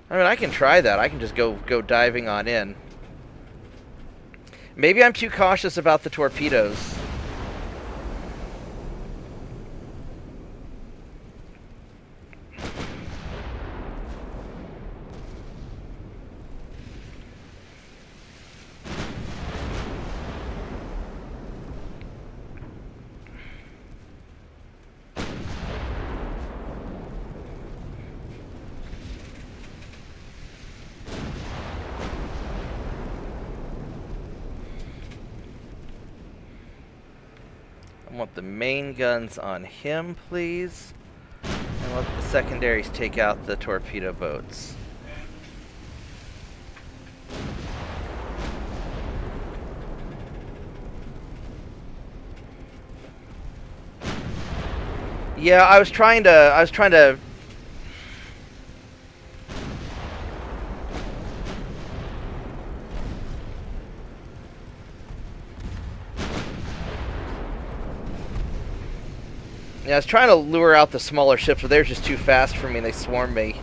I mean, I can try that. I can just go diving on in. Maybe I'm too cautious about the torpedoes. I want the main guns on him, please. And let the secondaries take out the torpedo boats. Yeah, I was trying to Yeah, I was trying to lure out the smaller ships, but they're just too fast for me and they swarm me.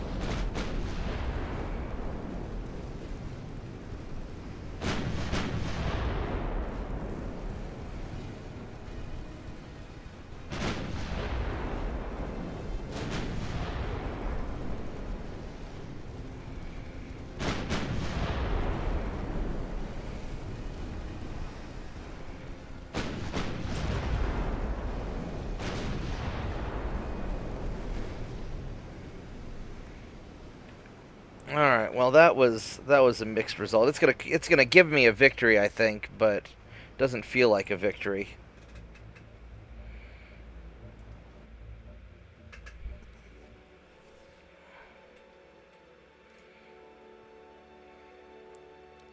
All right. Well, that was a mixed result. It's gonna give me a victory, I think, but doesn't feel like a victory.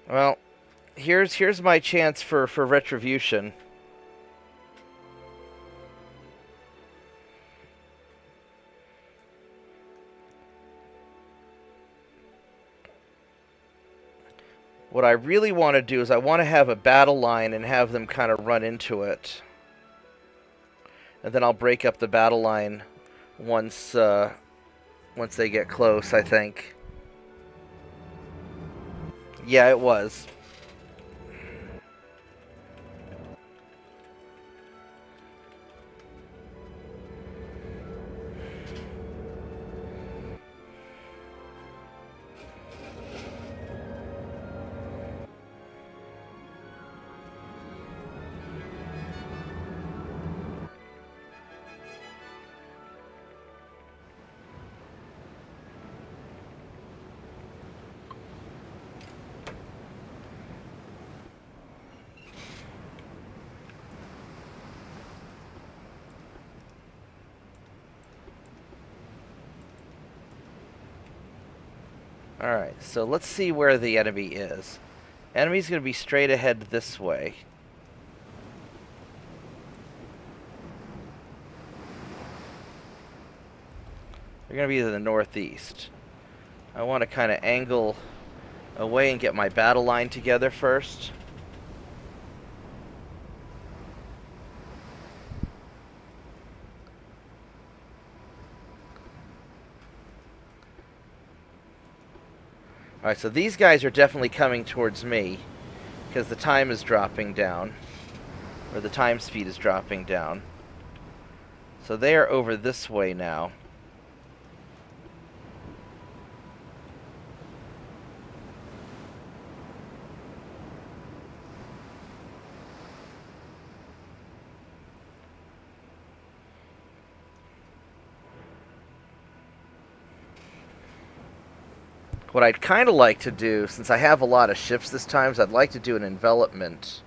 Well, here's my chance for retribution. What I really want to do is I want to have a battle line and have them kind of run into it. And then I'll break up the battle line once they get close, I think. Yeah, it was. Alright, so let's see where the enemy is. Enemy's going to be straight ahead this way. They're going to be to the northeast. I want to kind of angle away and get my battle line together first. Alright, so these guys are definitely coming towards me because the time is dropping down, or the time speed is dropping down. So they are over this way now. What I'd kind of like to do, since I have a lot of ships this time, is I'd like to do an envelopment.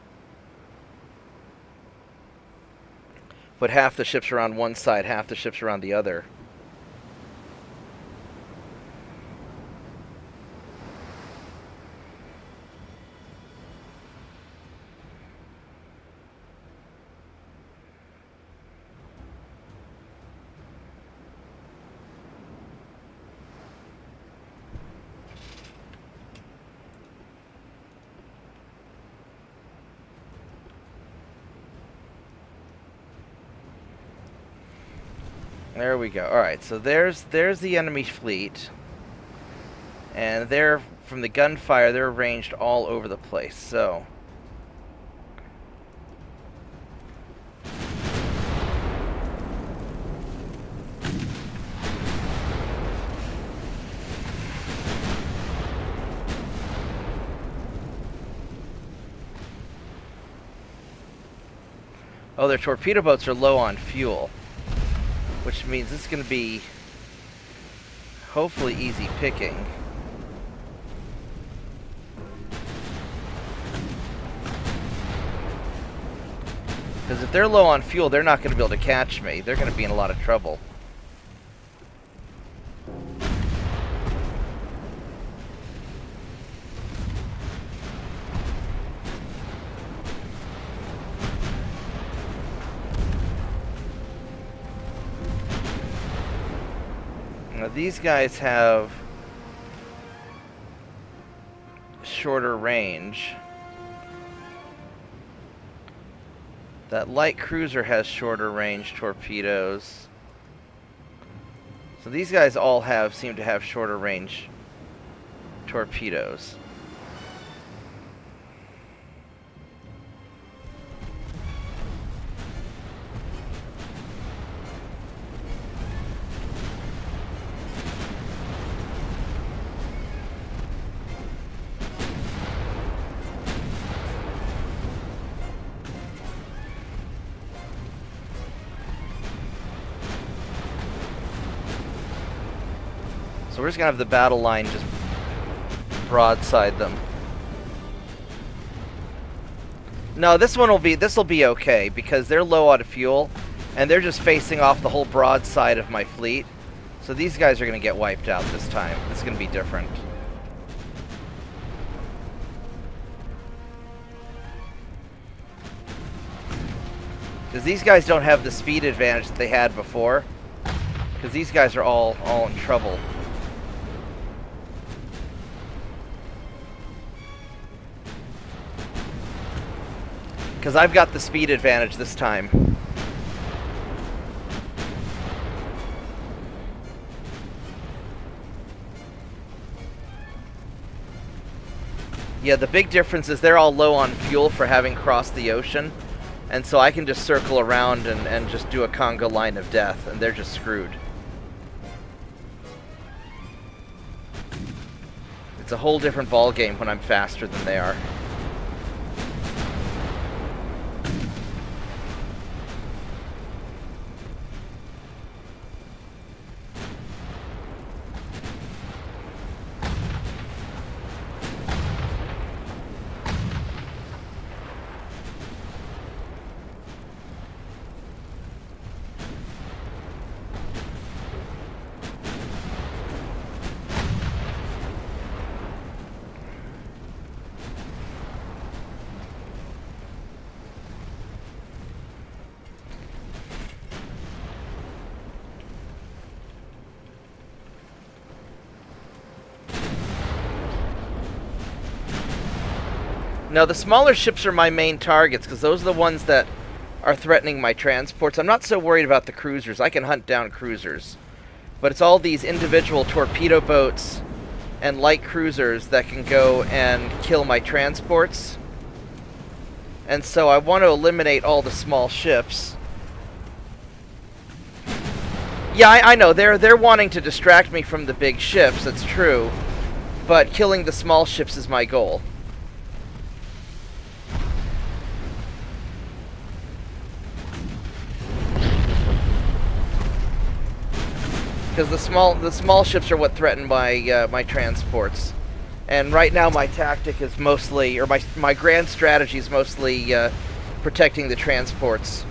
Put half the ships around one side, half the ships around the other. There we go. Alright, so there's the enemy fleet. And they're, from the gunfire, they're arranged all over the place, so... Oh, their torpedo boats are low on fuel. Which means this is going to be hopefully easy picking. Because if they're low on fuel, they're not going to be able to catch me. They're going to be in a lot of trouble. Now these guys have shorter range. That light cruiser has shorter range torpedoes. So these guys all seem to have shorter range torpedoes. So we're just gonna have the battle line just broadside them. No, this will be okay because they're low on fuel and they're just facing off the whole broadside of my fleet. So these guys are gonna get wiped out this time. This is gonna be different. Because these guys don't have the speed advantage that they had before. Because these guys are all in trouble. Because I've got the speed advantage this time. Yeah, the big difference is they're all low on fuel for having crossed the ocean. And so I can just circle around and just do a conga line of death, and they're just screwed. It's a whole different ballgame when I'm faster than they are. Now, the smaller ships are my main targets, because those are the ones that are threatening my transports. I'm not so worried about the cruisers. I can hunt down cruisers. But it's all these individual torpedo boats and light cruisers that can go and kill my transports. And so I want to eliminate all the small ships. Yeah, I know. They're wanting to distract me from the big ships, that's true. But killing the small ships is my goal. Because the small ships are what threaten my transports, and right now my tactic is mostly, or my grand strategy is mostly protecting the transports.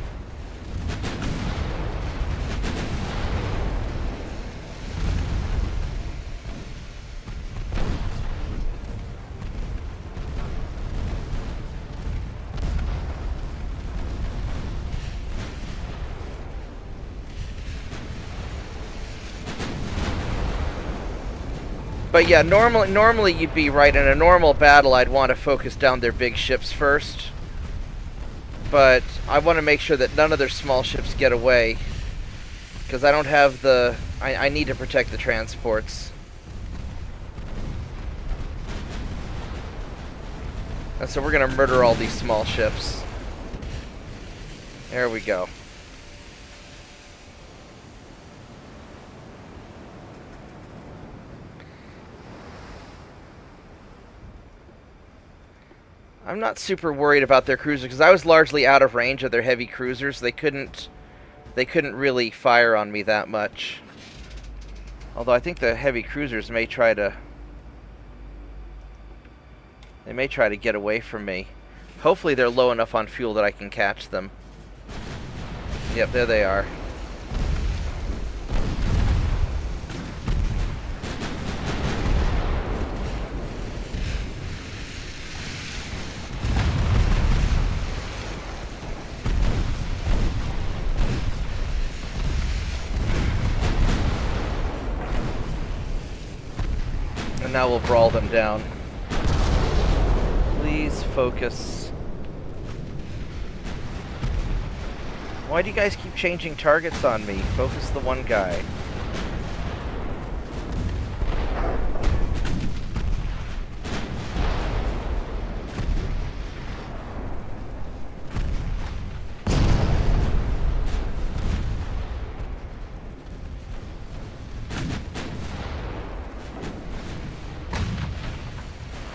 But yeah, normally you'd be right. In a normal battle, I'd want to focus down their big ships first. But I want to make sure that none of their small ships get away. Because I don't have the... I need to protect the transports. And so we're going to murder all these small ships. There we go. I'm not super worried about their cruisers because I was largely out of range of their heavy cruisers. They couldn't really fire on me that much. Although I think the heavy cruisers may try to get away from me. Hopefully they're low enough on fuel that I can catch them. Yep, there they are. And now we'll brawl them down. Please focus. Why do you guys keep changing targets on me? Focus the one guy.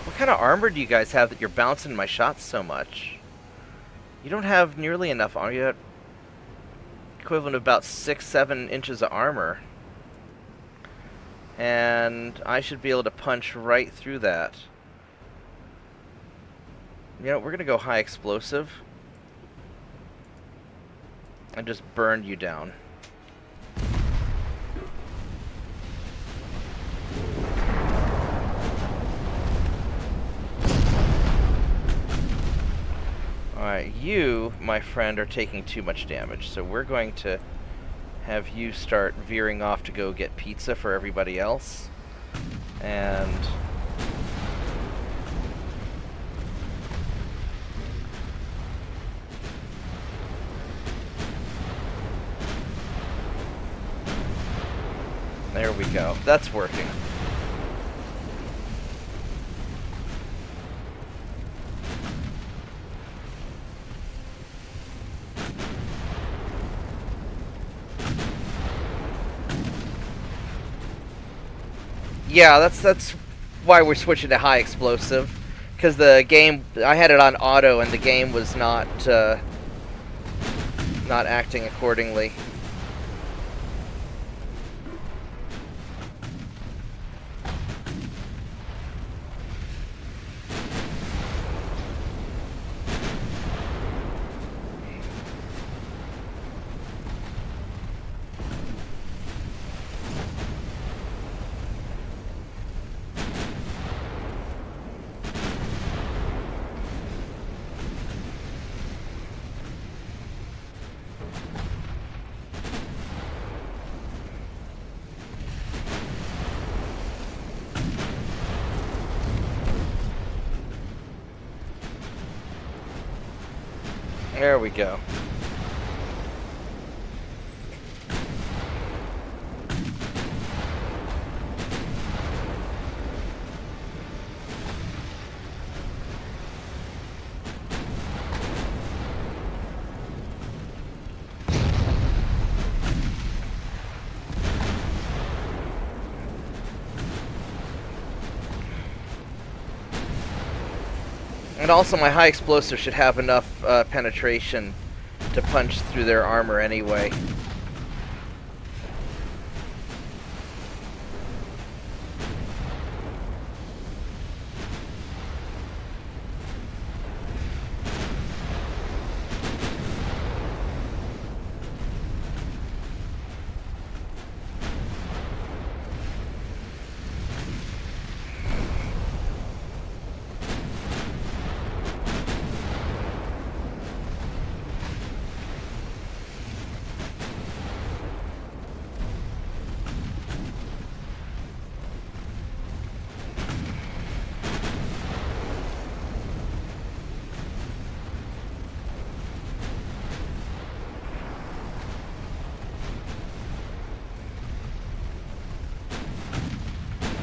What kind of armor do you guys have that you're bouncing my shots so much? You don't have nearly enough armor. You have equivalent of about 6-7 inches of armor. And I should be able to punch right through that. You know, we're going to go high explosive. And just burn you down. Alright, you, my friend, are taking too much damage, so we're going to have you start veering off to go get pizza for everybody else. And there we go. That's working. Yeah, that's why we're switching to high explosive, because the game, I had it on auto and the game was not acting accordingly. There we go. And also my high explosive should have enough penetration to punch through their armor anyway.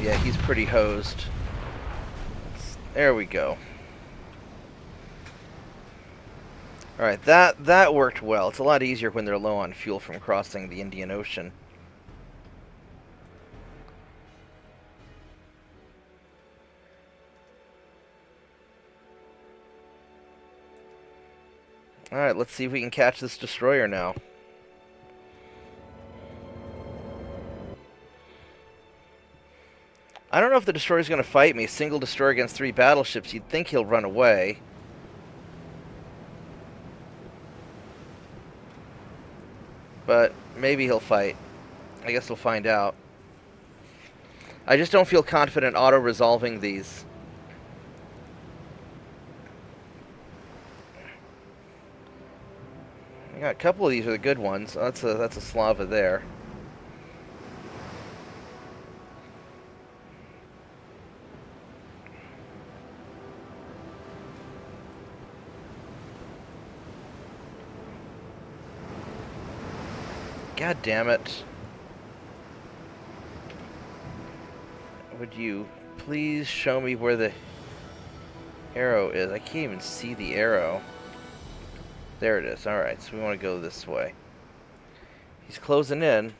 Yeah, he's pretty hosed. There we go. Alright, that worked well. It's a lot easier when they're low on fuel from crossing the Indian Ocean. Alright, let's see if we can catch this destroyer now. I don't know if the destroyer's going to fight me. Single destroyer against 3 battleships. You'd think he'll run away. Maybe he'll fight. I guess we'll find out. I just don't feel confident auto-resolving these. I got a couple of these are the good ones. Oh, that's a Slava there. God damn it. Would you please show me where the arrow is? I can't even see the arrow. There it is. Alright, so we want to go this way. He's closing in.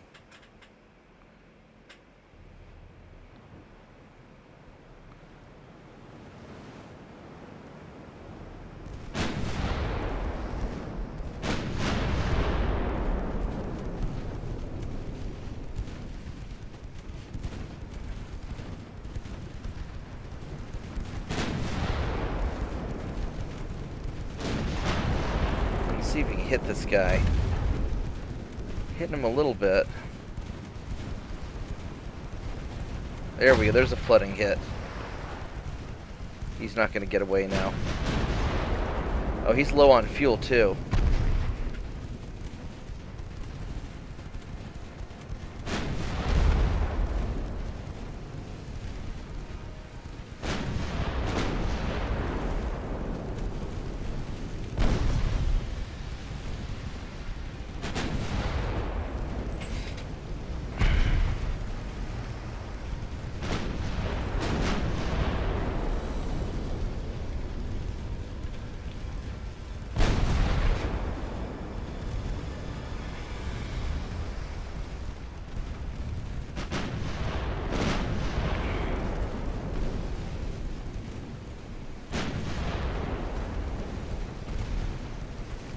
See if we can hit this guy. Hitting him a little bit. There we go. There's a flooding hit. He's not going to get away now. Oh, he's low on fuel too.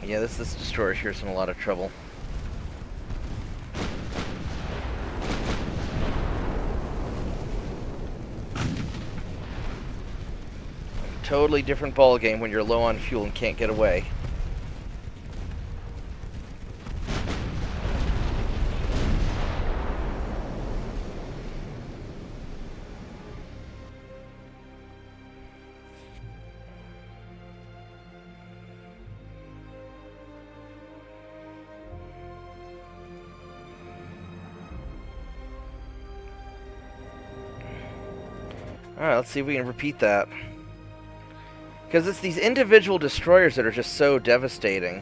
Yeah, this destroyer here's in a lot of trouble. Totally different ball game when you're low on fuel and can't get away. Alright, let's see if we can repeat that. Because it's these individual destroyers that are just so devastating.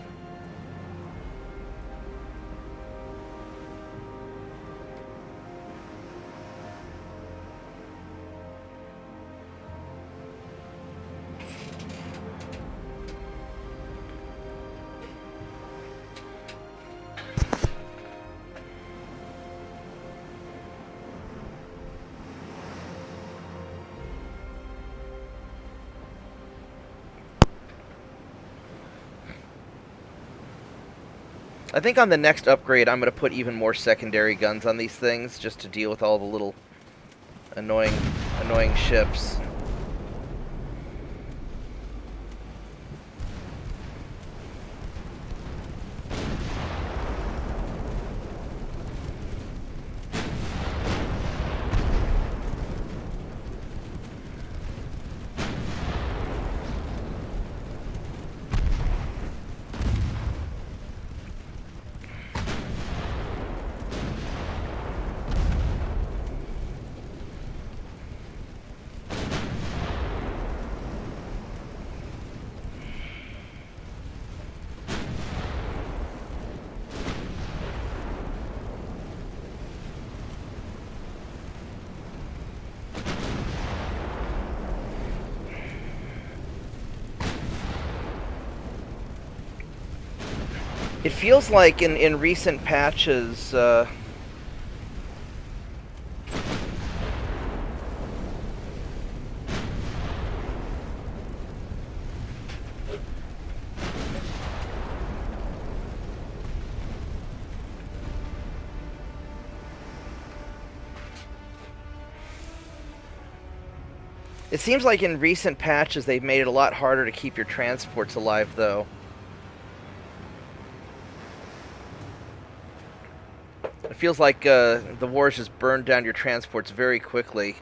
I think on the next upgrade, I'm going to put even more secondary guns on these things, just to deal with all the little annoying ships. It feels like in recent patches, it seems like in recent patches they've made it a lot harder to keep your transports alive, though. feels like the wars just burned down your transports very quickly.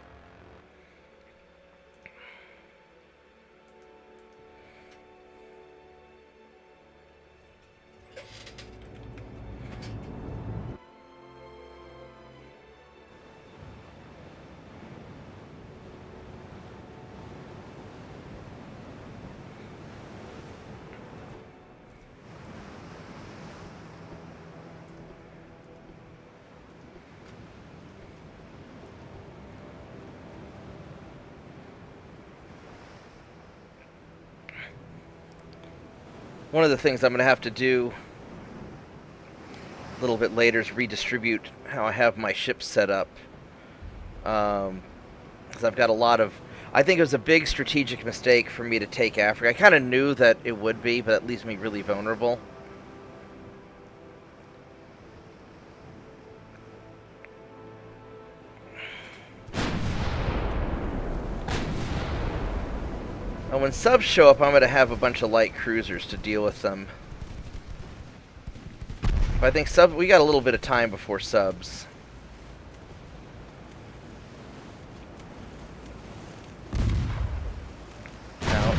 One of the things I'm going to have to do a little bit later is redistribute how I have my ships set up. Because I've got a lot of... I think it was a big strategic mistake for me to take Africa. I kind of knew that it would be, but it leaves me really vulnerable. And when subs show up, I'm going to have a bunch of light cruisers to deal with them. But I think we got a little bit of time before subs. Ouch.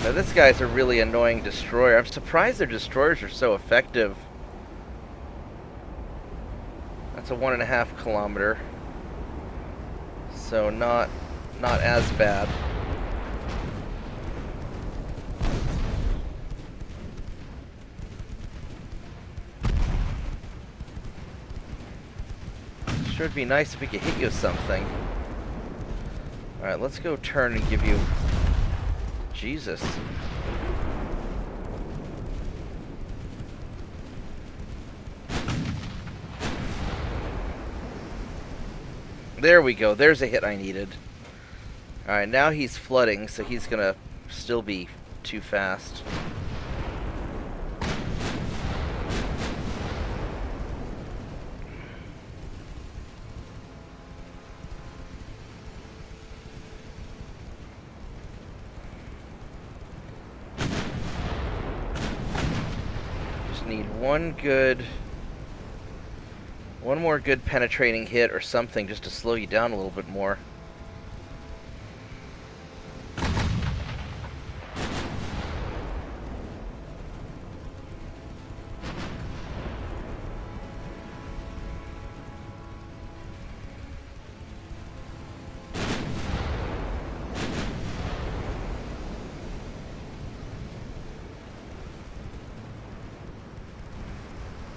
Now this guy's a really annoying destroyer. I'm surprised their destroyers are so effective. That's a 1.5 kilometer. So not as bad. Sure would be nice if we could hit you with something. Alright, let's go turn and give you... Jesus. There we go. There's a hit I needed. Alright, now he's flooding, so he's gonna still be too fast. Need one more good penetrating hit or something just to slow you down a little bit more.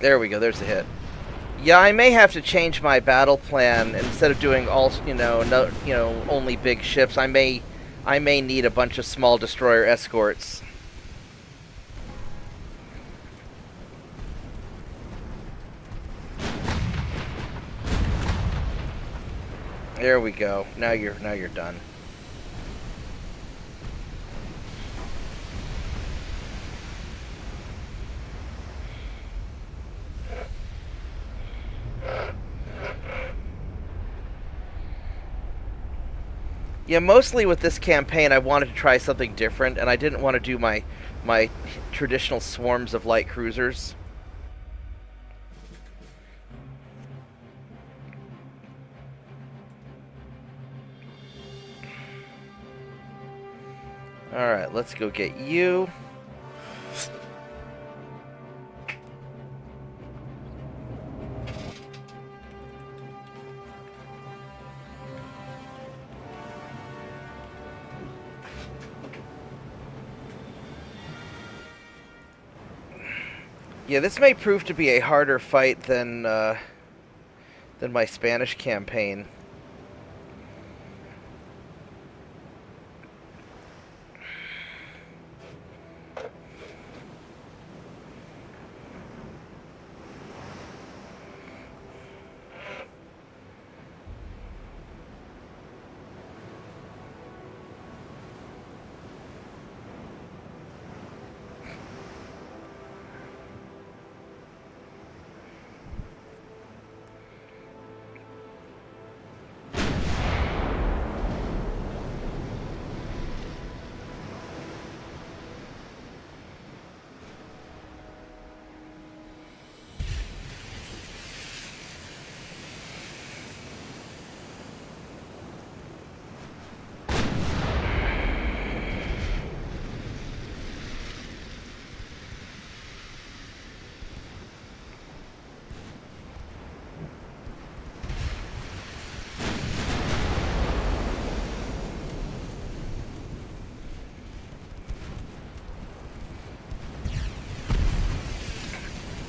There we go, there's the hit. Yeah, I may have to change my battle plan. Instead of doing all, only big ships, I may need a bunch of small destroyer escorts. There we go. Now you're done. Yeah, mostly with this campaign, I wanted to try something different, and I didn't want to do my traditional swarms of light cruisers. Alright, let's go get you. Yeah, this may prove to be a harder fight than my Spanish campaign.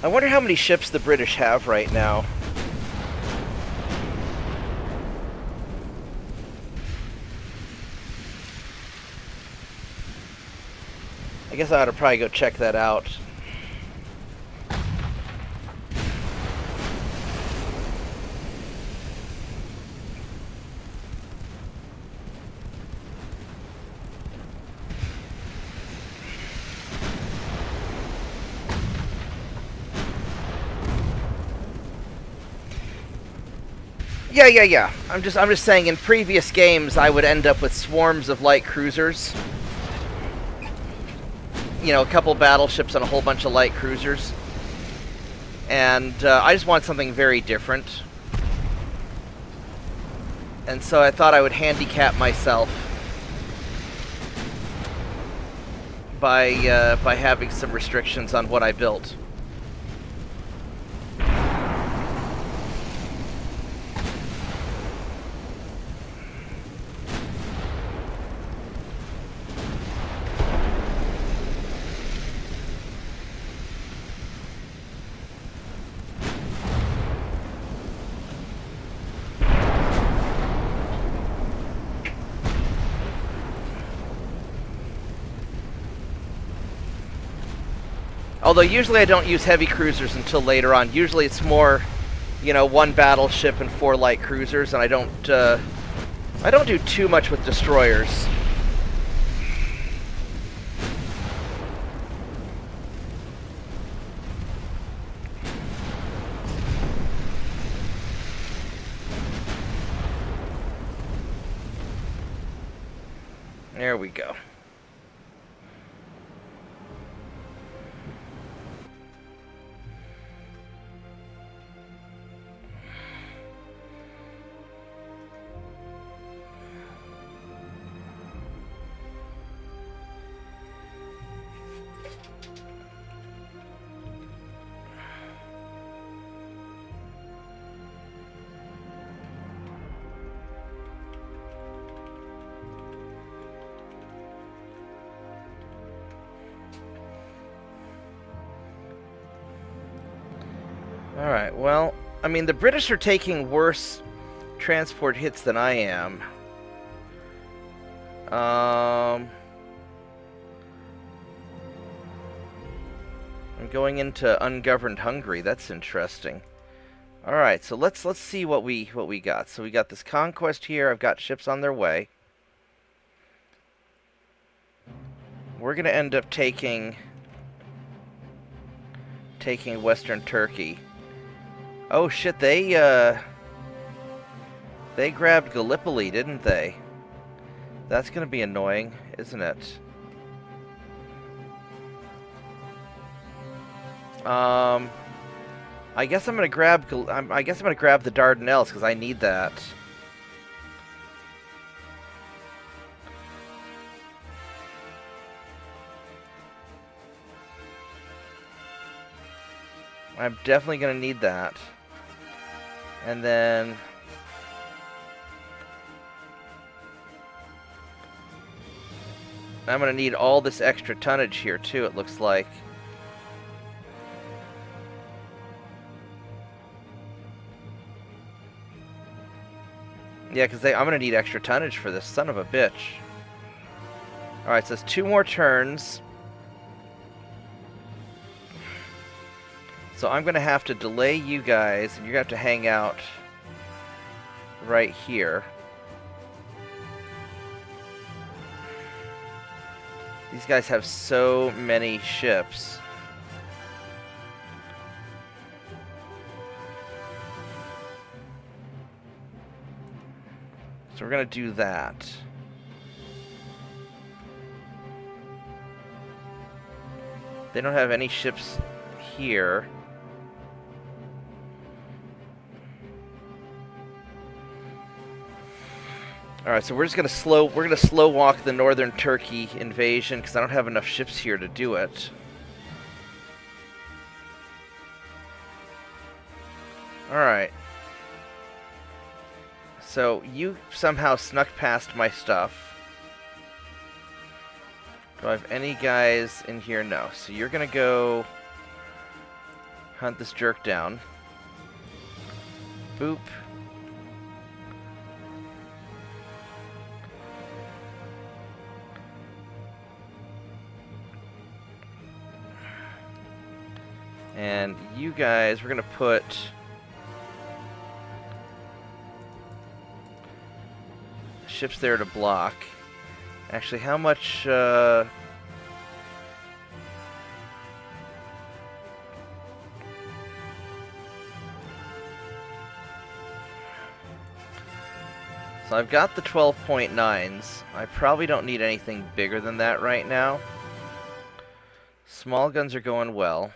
I wonder how many ships the British have right now. I guess I ought to probably go check that out. Yeah. I'm just saying in previous games I would end up with swarms of light cruisers. You know, a couple battleships and a whole bunch of light cruisers. And I just want something very different. And so I thought I would handicap myself by having some restrictions on what I built. Although usually I don't use heavy cruisers until later on. Usually it's more, you know, one battleship and 4 light cruisers, and I don't do too much with destroyers. There we go. Alright, well, I mean, the British are taking worse transport hits than I am. I'm going into ungoverned Hungary. That's interesting. Alright, so let's see what we got. So we got this conquest here. I've got ships on their way. We're gonna end up taking Western Turkey. Oh shit, they grabbed Gallipoli, didn't they? That's gonna be annoying, isn't it? I guess I'm gonna grab the Dardanelles because I need that. I'm definitely gonna need that. And then I'm going to need all this extra tonnage here, too, it looks like. Yeah, because I'm going to need extra tonnage for this son of a bitch. Alright, so it's 2 more turns. So I'm going to have to delay you guys, and you're going to have to hang out right here. These guys have so many ships. So we're going to do that. They don't have any ships here. Alright, so we're just gonna slow walk the northern Turkey invasion because I don't have enough ships here to do it. Alright. So you somehow snuck past my stuff. Do I have any guys in here? No. So you're gonna go hunt this jerk down. Boop. And you guys, we're going to put ships there to block. Actually, how much... So I've got the 12.9s. I probably don't need anything bigger than that right now. Small guns are going well.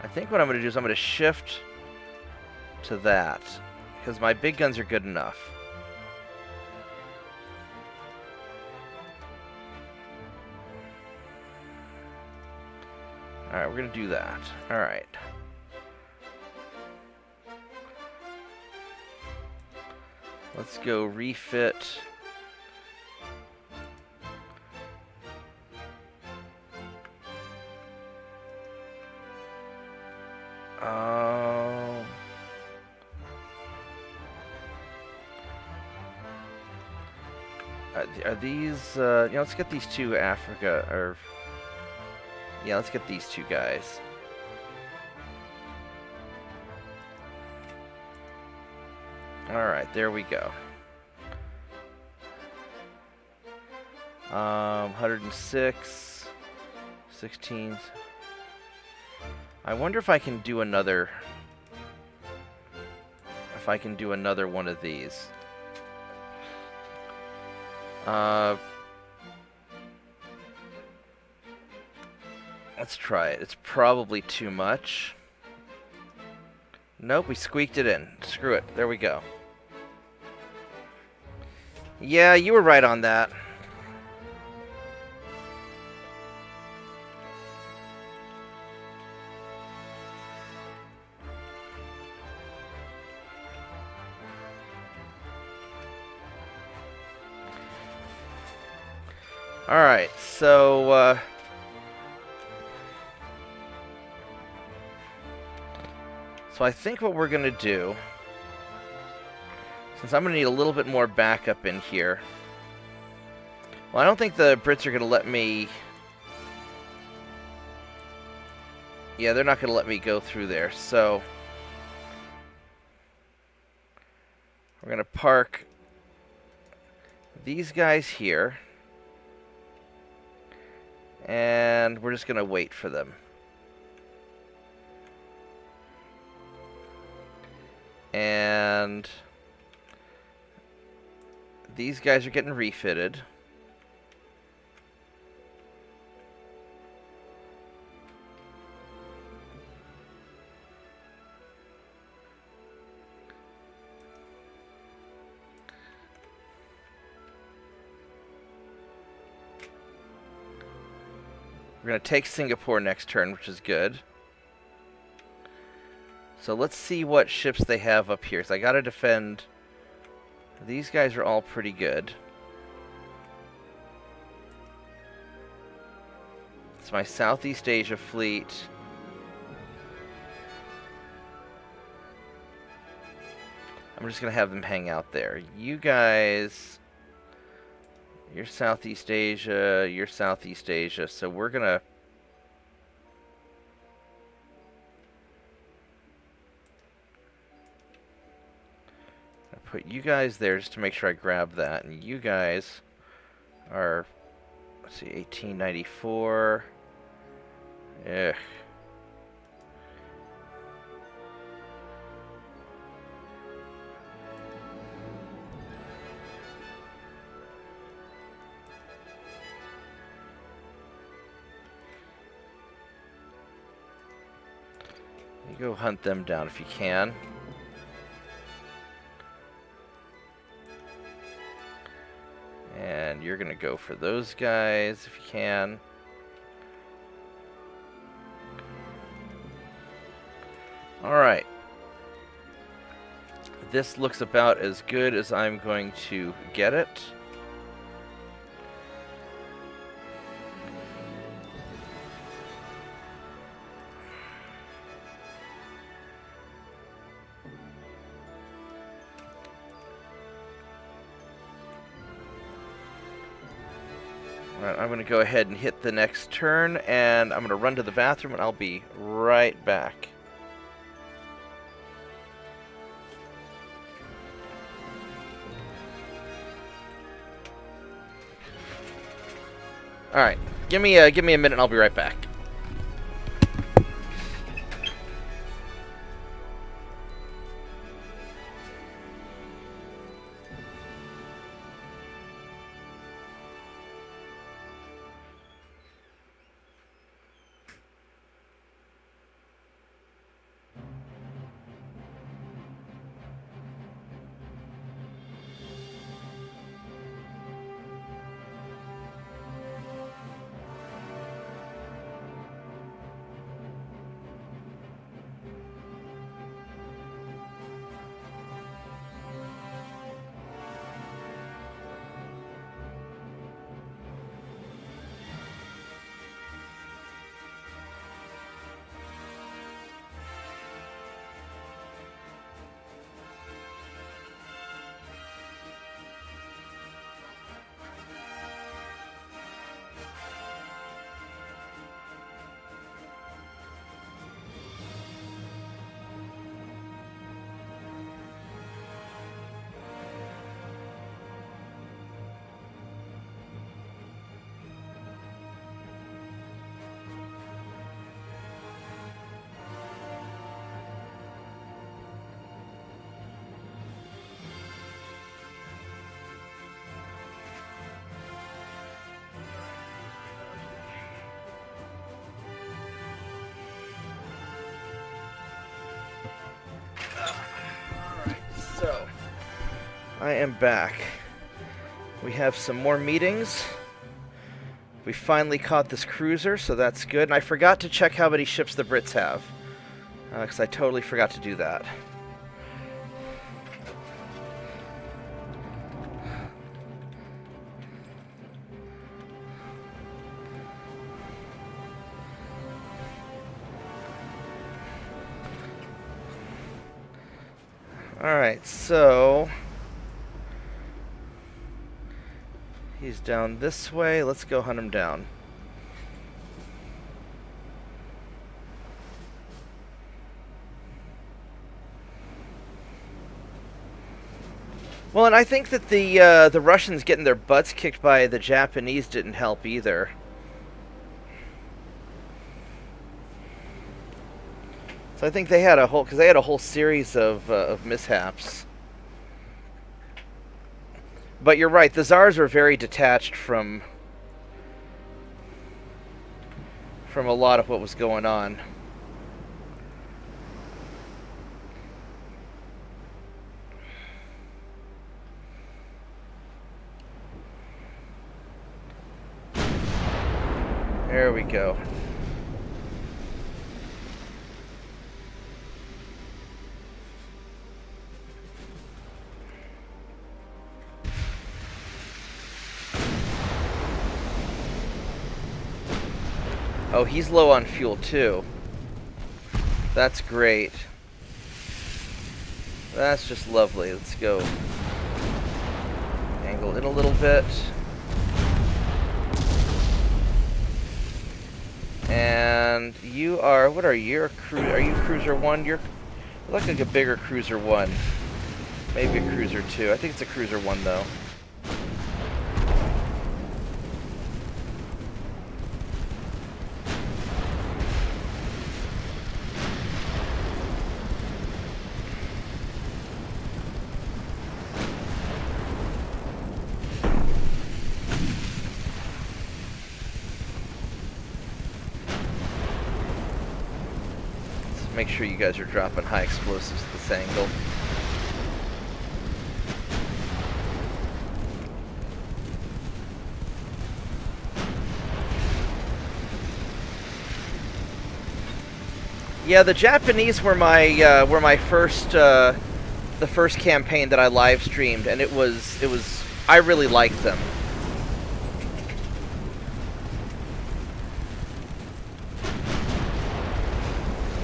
I think what I'm going to do is I'm going to shift to that, because my big guns are good enough. Alright, we're going to do that. Alright. Let's go refit. Are these, let's get these two Africa, or, yeah, let's get these two guys. Alright, there we go. 106, 16. I wonder if I can do another, one of these. Let's try it. It's probably too much. Nope, we squeaked it in. Screw it. There we go. Yeah, you were right on that. Alright, so, so I think what we're going to do, since I'm going to need a little bit more backup in here, well, I don't think the Brits are going to let me, yeah, they're not going to let me go through there, so we're going to park these guys here. And we're just going to wait for them. And these guys are getting refitted. We're going to take Singapore next turn, which is good. So let's see what ships they have up here. So I got to defend. These guys are all pretty good. It's my Southeast Asia fleet. I'm just going to have them hang out there. You guys... You're Southeast Asia, you're Southeast Asia, so we're gonna... put you guys there just to make sure I grab that, and you guys are, let's see, 1894. Ugh. Go hunt them down if you can. And you're going to go for those guys if you can. Alright. this looks about as good as I'm going to get it. Alright, I'm going to go ahead and hit the next turn, and I'm going to run to the bathroom, and I'll be right back. Alright, give me a minute and I'll be right back. So, I am back. We have some more meetings. We finally caught this cruiser, so that's good. And I forgot to check how many ships the Brits have, because I totally forgot to do that. Alright, so he's down this way. Let's go hunt him down. Well, and I think that the Russians getting their butts kicked by the Japanese didn't help either. So I think they had a whole series of mishaps. But you're right, the Tsars were very detached from a lot of what was going on. There we go. Oh, he's low on fuel too. That's great. That's just lovely. Let's go. Angle in a little bit. And you are, what are you? Are you Cruiser 1? You look like a bigger Cruiser 1. Maybe a Cruiser 2. I think it's a Cruiser 1 though. Make sure you guys are dropping high explosives at this angle. Yeah, the Japanese were my first the first campaign that I live streamed, and it was I really liked them.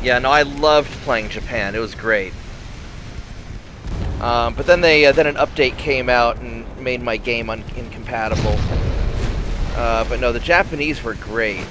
Yeah, no, I loved playing Japan. It was great. But then then an update came out and made my game incompatible. But no, the Japanese were great.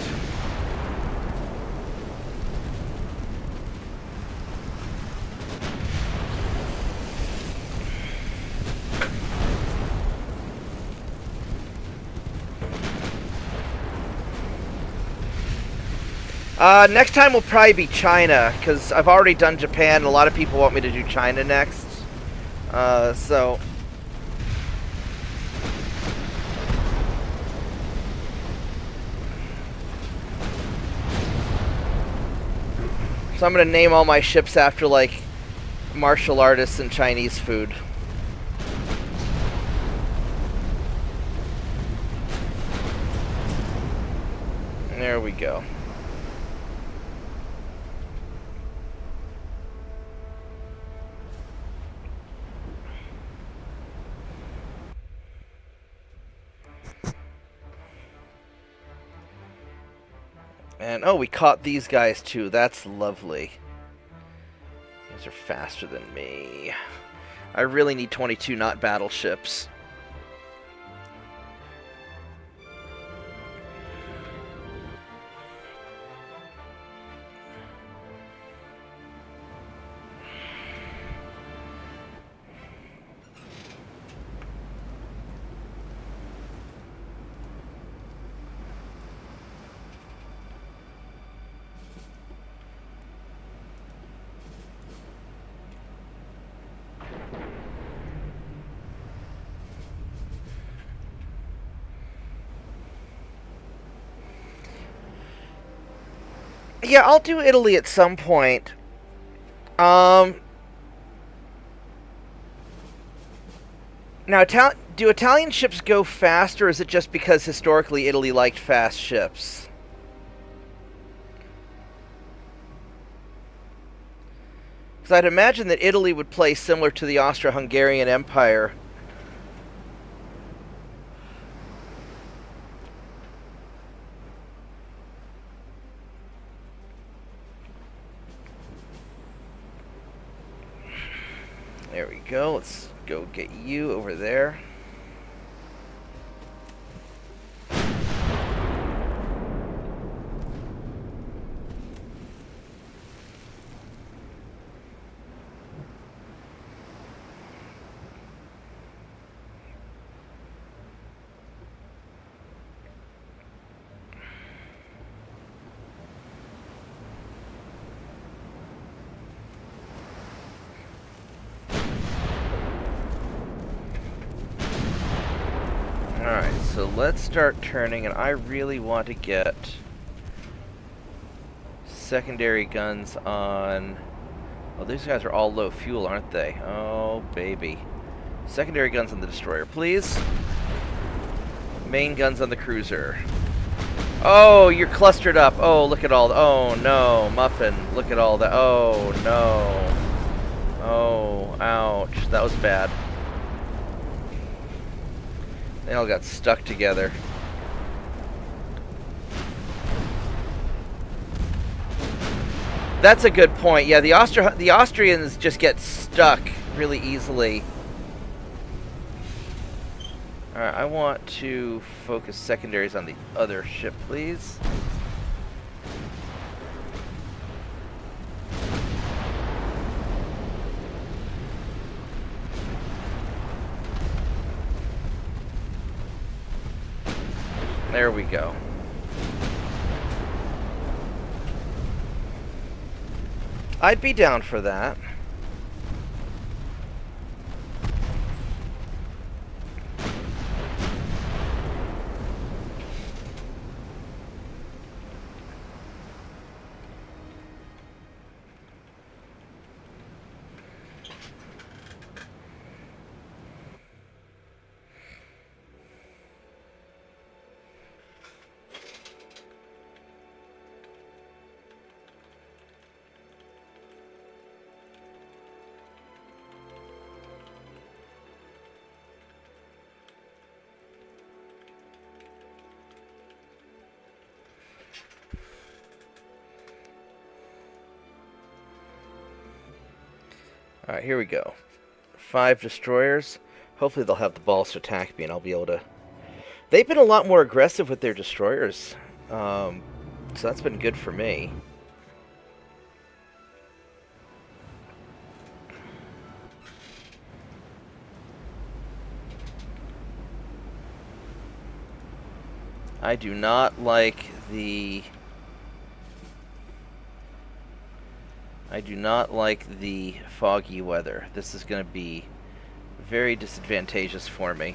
Next time will probably be China, because I've already done Japan, and a lot of people want me to do China next. So I'm gonna name all my ships after, like, martial artists and Chinese food. There we go. And, oh, we caught these guys, too. That's lovely. These are faster than me. I really need 22 knot battleships. Yeah, I'll do Italy at some point. Now, do Italian ships go fast, or is it just because historically Italy liked fast ships? Because I'd imagine that Italy would play similar to the Austro-Hungarian Empire. There we go. Let's go get you over there. Alright, so let's start turning, and I really want to get secondary guns on... Well, these guys are all low fuel, aren't they? Oh, baby. Secondary guns on the destroyer, please. Main guns on the cruiser. Oh, you're clustered up. Oh, look at all the... Oh, no. Muffin, look at all that. Oh, no. Oh, ouch. That was bad. They all got stuck together. That's a good point. Yeah, the Austrians just get stuck really easily. Alright, I want to focus secondaries on the other ship, please. There we go. I'd be down for that. Alright, here we go. 5 destroyers. Hopefully they'll have the balls to attack me and I'll be able to... They've been a lot more aggressive with their destroyers. So that's been good for me. I do not like the... foggy weather. This is going to be very disadvantageous for me.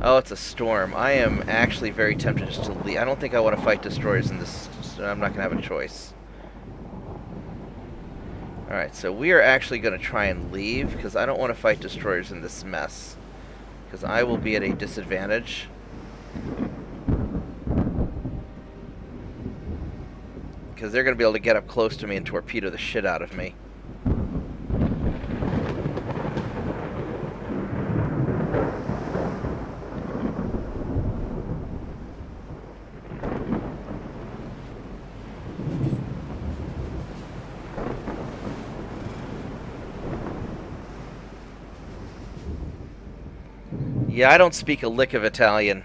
Oh, it's a storm. I am actually very tempted just to leave. I don't think I want to fight destroyers in this, so I'm not going to have a choice. Alright, so we are actually going to try and leave, because I don't want to fight destroyers in this mess. Because I will be at a disadvantage. Because they're going to be able to get up close to me and torpedo the shit out of me. Yeah, I don't speak a lick of Italian.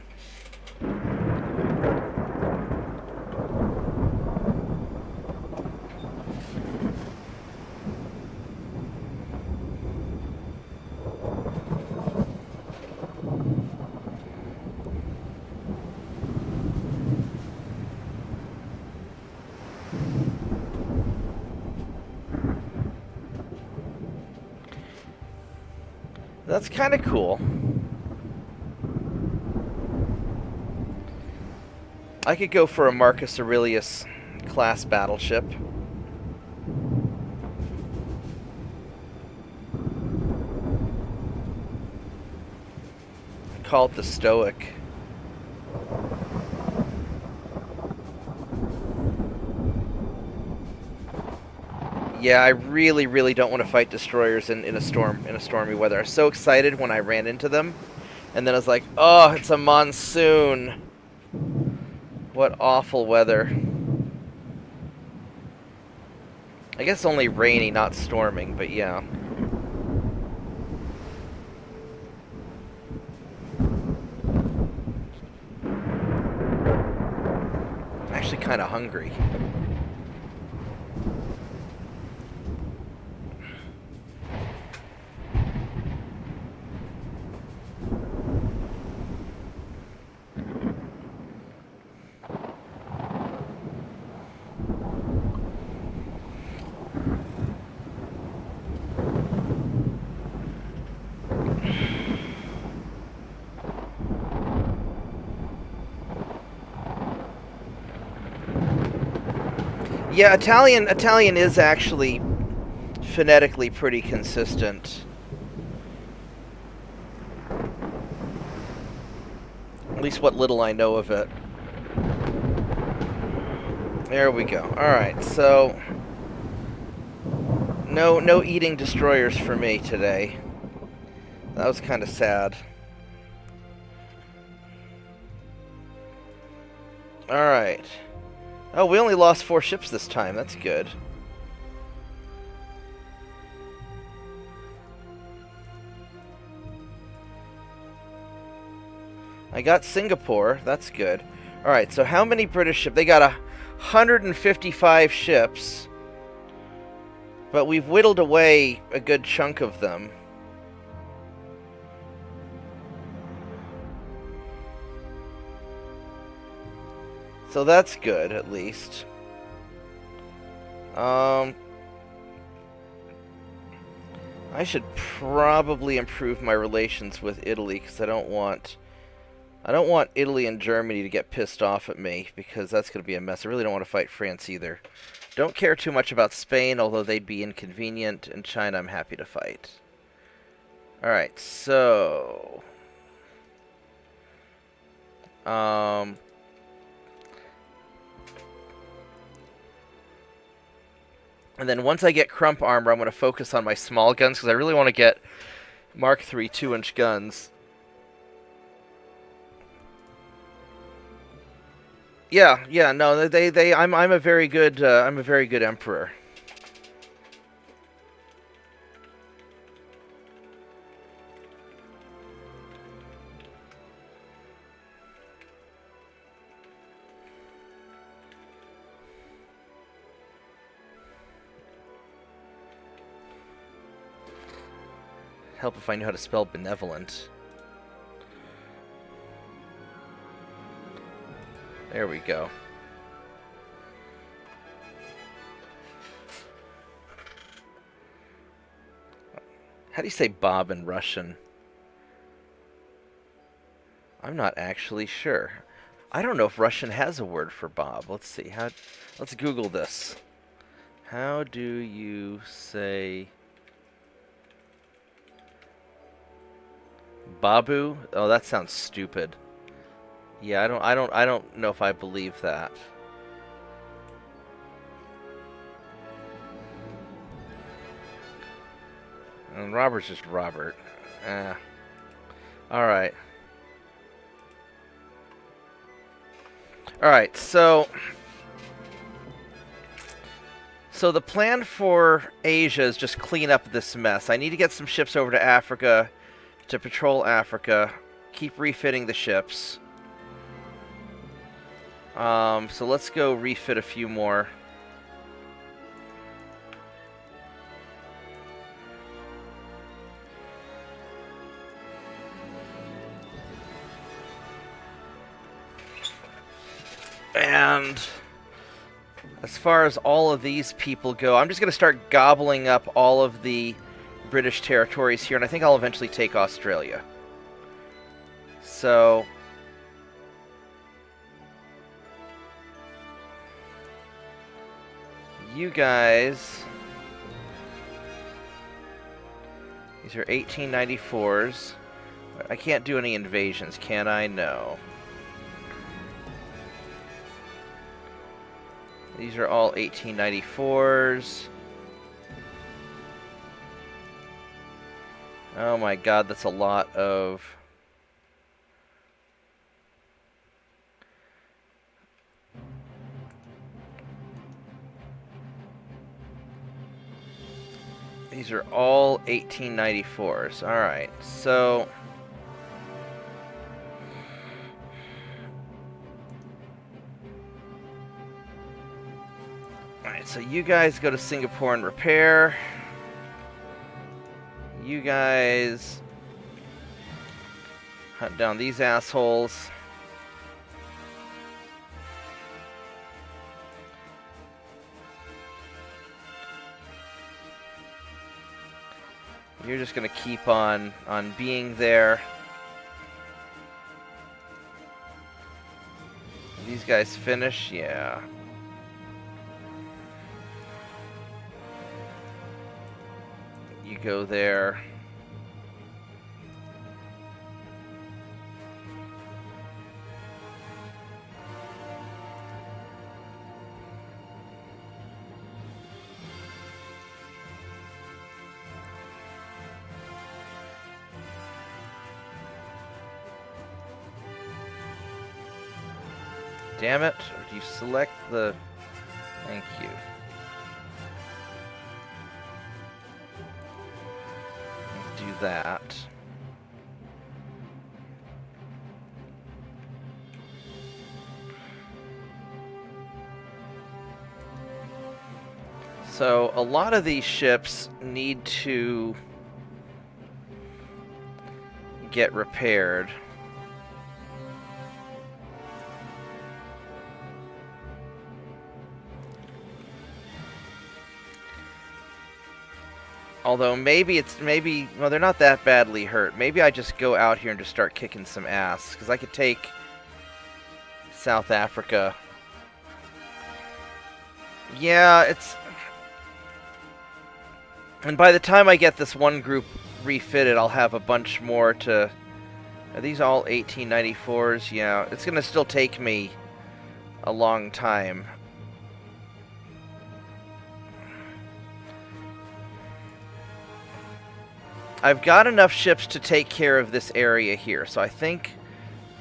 That's kind of cool. I could go for a Marcus Aurelius class battleship. Call it the Stoic. Yeah, I really don't want to fight destroyers in a stormy weather. I was so excited when I ran into them, and then I was like, oh, it's a monsoon. What awful weather. I guess only rainy, not storming, but yeah. I'm actually kind of hungry. Yeah, Italian is actually phonetically pretty consistent. At least what little I know of it. There we go. Alright, so no eating destroyers for me today. That was kind of sad. Alright. Oh, we only lost 4 ships this time. That's good. I got Singapore. That's good. Alright, so how many British ships? They got 155 ships. But we've whittled away a good chunk of them. So that's good, at least. I should probably improve my relations with Italy, because I don't want Italy and Germany to get pissed off at me, because that's going to be a mess. I really don't want to fight France either. Don't care too much about Spain, although they'd be inconvenient, and China I'm happy to fight. Alright, so... And then once I get Crump armor, I'm going to focus on my small guns, because I really want to get Mark III 2-inch guns. Yeah, no, I'm a very good emperor. help if I knew how to spell benevolent. There we go. How do you say Bob in Russian? I'm not actually sure. I don't know if Russian has a word for Bob. Let's see. Let's Google this. How do you say Babu? Oh, that sounds stupid. Yeah, I don't know if I believe that. And Robert's just Robert. Alright. Alright, so the plan for Asia is just clean up this mess. I need to get some ships over to Africa to patrol Africa. Keep refitting the ships. So let's go refit a few more. And as far as all of these people go, I'm just going to start gobbling up all of the British territories here, and I think I'll eventually take Australia. So you guys, these are 1894s. I can't do any invasions, can I? No. These are all 1894s. Oh my god, that's a lot of... These are all 1894s. Alright, so... Alright, so you guys go to Singapore and repair. You guys hunt down these assholes. You're just gonna keep on being there. These guys finish, yeah. You go there. Damn it, or do you select the... Thank you. Do that. So a lot of these ships need to get repaired. Although maybe well, they're not that badly hurt. Maybe I just go out here and just start kicking some ass, because I could take South Africa. Yeah, it's... And by the time I get this one group refitted, I'll have a bunch more to... Are these all 1894s? Yeah, it's going to still take me a long time. I've got enough ships to take care of this area here, so I think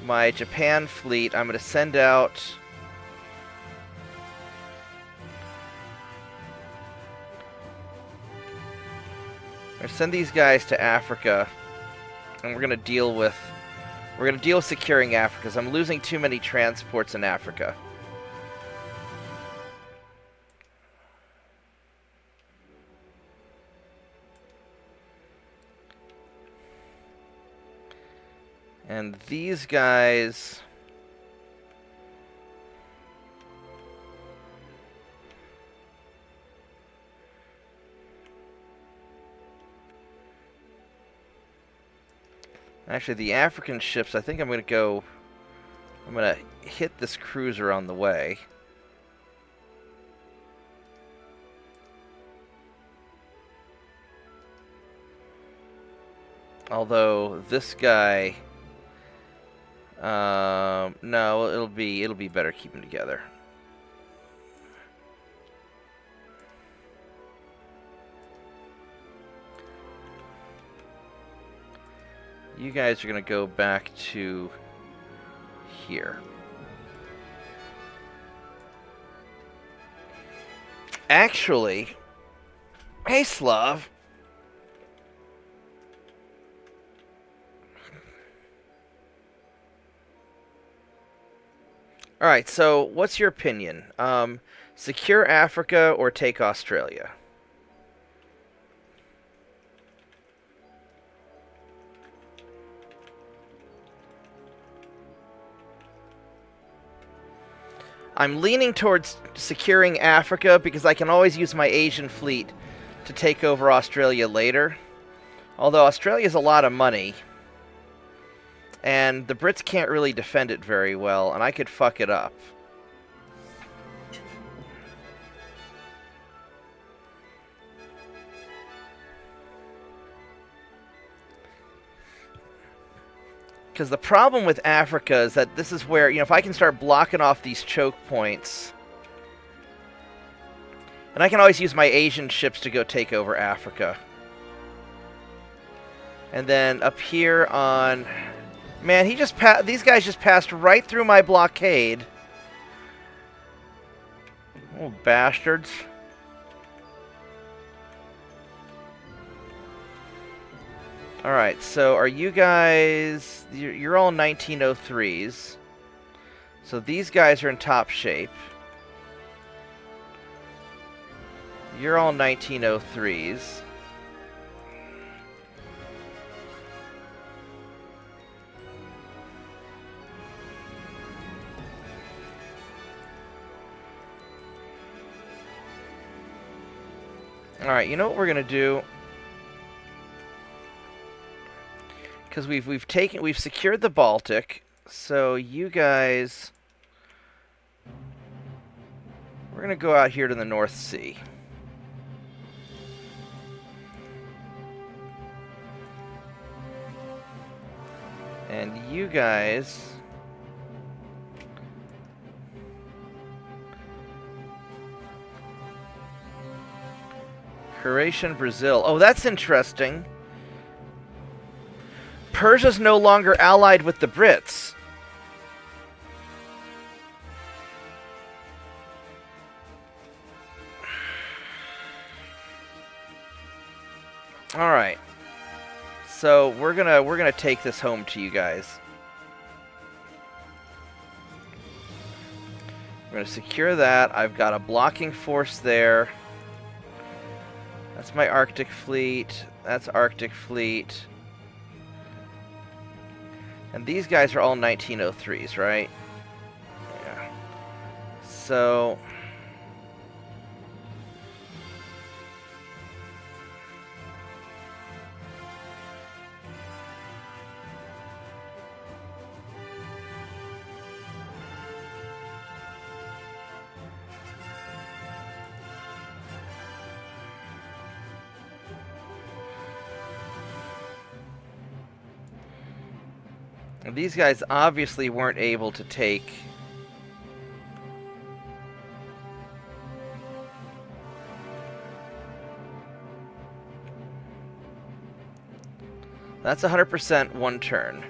my Japan fleet, I'm going to send out... I'm going to send these guys to Africa, and we're going to deal with securing Africa, because I'm losing too many transports in Africa. And these guys... Actually, the African ships, I think I'm going to go... I'm going to hit this cruiser on the way. Although, this guy... no, it'll be better keep them together. You guys are going to go back to here. Actually, hey Slav. Alright, so what's your opinion? Secure Africa or take Australia? I'm leaning towards securing Africa because I can always use my Asian fleet to take over Australia later. Although Australia's a lot of money. And the Brits can't really defend it very well, and I could fuck it up. Because the problem with Africa is that this is where, if I can start blocking off these choke points... And I can always use my Asian ships to go take over Africa. And then up here on... Man, these guys just passed right through my blockade. Oh, bastards. Alright, so are you guys... You're all 1903s. So these guys are in top shape. You're all 1903s. Alright, you know what we're gonna do? Because we've secured the Baltic, so you guys... We're gonna go out here to the North Sea. And you guys... Croatia, Brazil. Oh, that's interesting. Persia's no longer allied with the Brits. All right. So we're gonna take this home to you guys. We're gonna secure that. I've got a blocking force there. That's my Arctic fleet. That's Arctic fleet. And these guys are all 1903s, right? Yeah. So... These guys obviously weren't able to take... That's 100% one turn.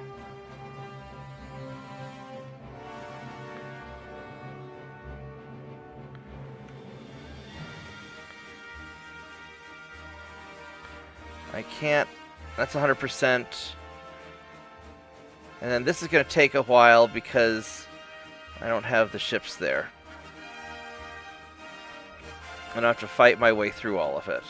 I can't... That's 100%... And then this is going to take a while because I don't have the ships there. I'm going to have to fight my way through all of it.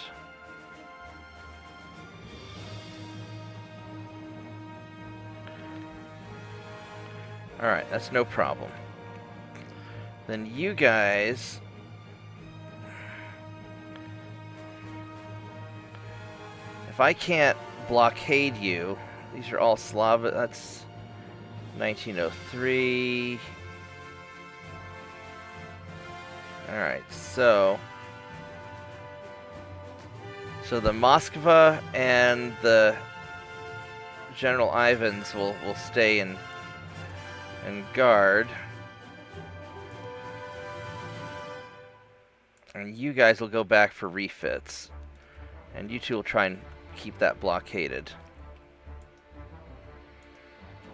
Alright, that's no problem. Then you guys... If I can't blockade you... These are all Slav... That's 1903... Alright, so the Moskva and the General Ivans will stay and guard. And you guys will go back for refits. And you two will try and keep that blockaded.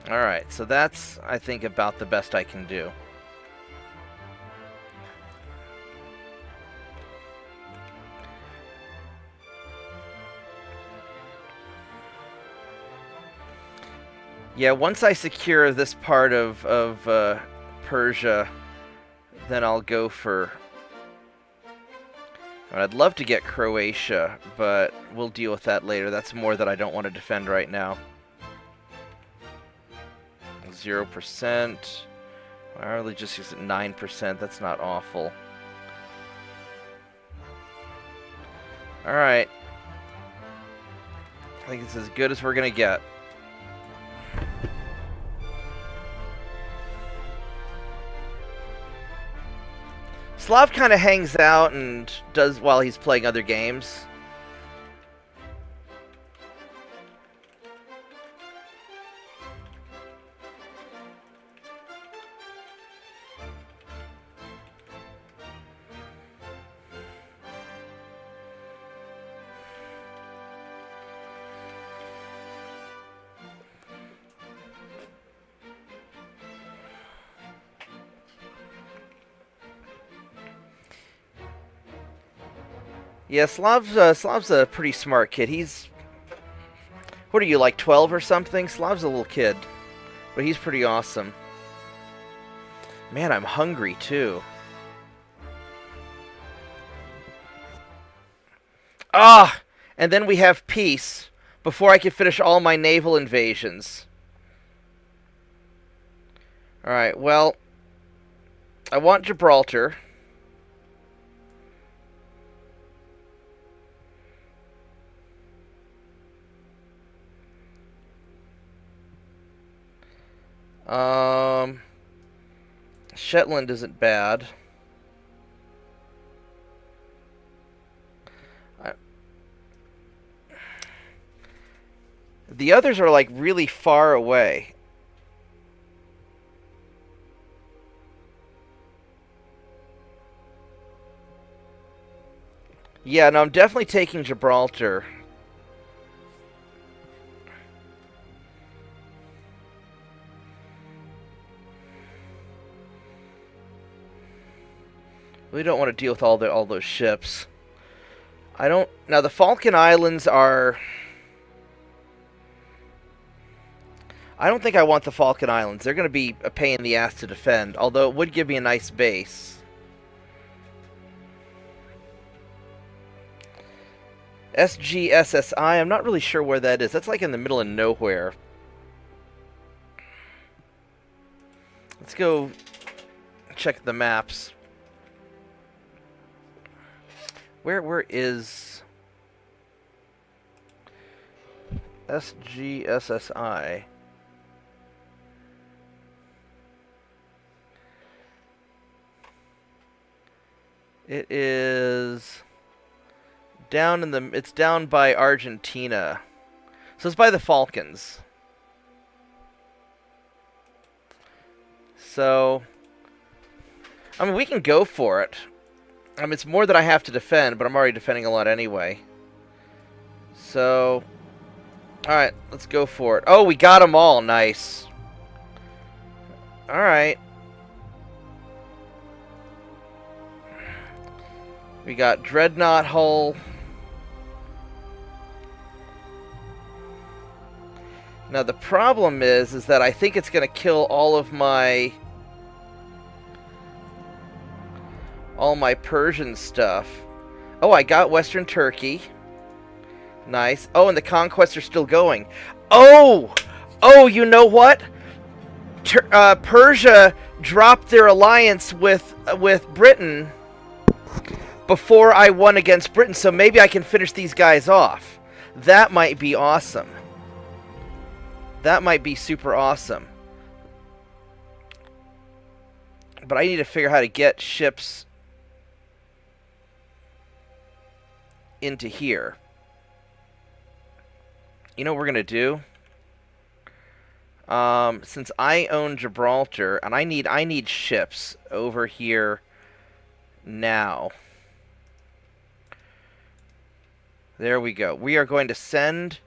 Alright, so that's, I think, about the best I can do. Yeah, once I secure this part of Persia, then I'll go for... I'd love to get Croatia, but we'll deal with that later. That's more that I don't want to defend right now. 0%. I really just use it 9%. That's not awful. Alright. I think it's as good as we're going to get. Slav kind of hangs out and does while he's playing other games. Yeah, Slav's a pretty smart kid. He's... What are you, like 12 or something? Slav's a little kid. But he's pretty awesome. Man, I'm hungry, too. Ah! And then we have peace before I can finish all my naval invasions. Alright, well... I want Gibraltar. Shetland isn't bad. The others are like really far away. Yeah, no, I'm definitely taking Gibraltar. We don't want to deal with all those ships. Now the Falkland Islands are... I don't think I want the Falkland Islands. They're going to be a pain in the ass to defend, although it would give me a nice base. SGSSI, I'm not really sure where that is. That's like in the middle of nowhere. Let's go check the maps. Where is SGSSI? It is down in the... It's down by Argentina. So it's by the Falklands. So... I mean, we can go for it. I mean, it's more that I have to defend, but I'm already defending a lot anyway. So... Alright, let's go for it. Oh, we got them all. Nice. Alright. We got Dreadnought hull. Now the problem is that I think it's going to kill all my Persian stuff. Oh, I got Western Turkey. Nice. Oh, and the conquests are still going. Oh! Oh, you know what? Persia dropped their alliance with Britain before I won against Britain, so maybe I can finish these guys off. That might be awesome. That might be super awesome. But I need to figure out how to get ships into here. You know what we're going to do? Since I own Gibraltar, and I need ships over here now. There we go. We are going to send...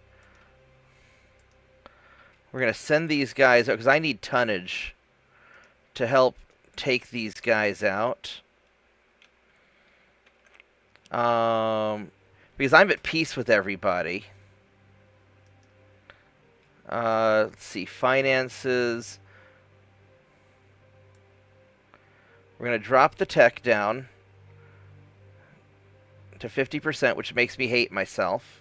We're going to send these guys out, because I need tonnage to help take these guys out. Because I'm at peace with everybody. Let's see, finances. We're going to drop the tech down to 50%, which makes me hate myself.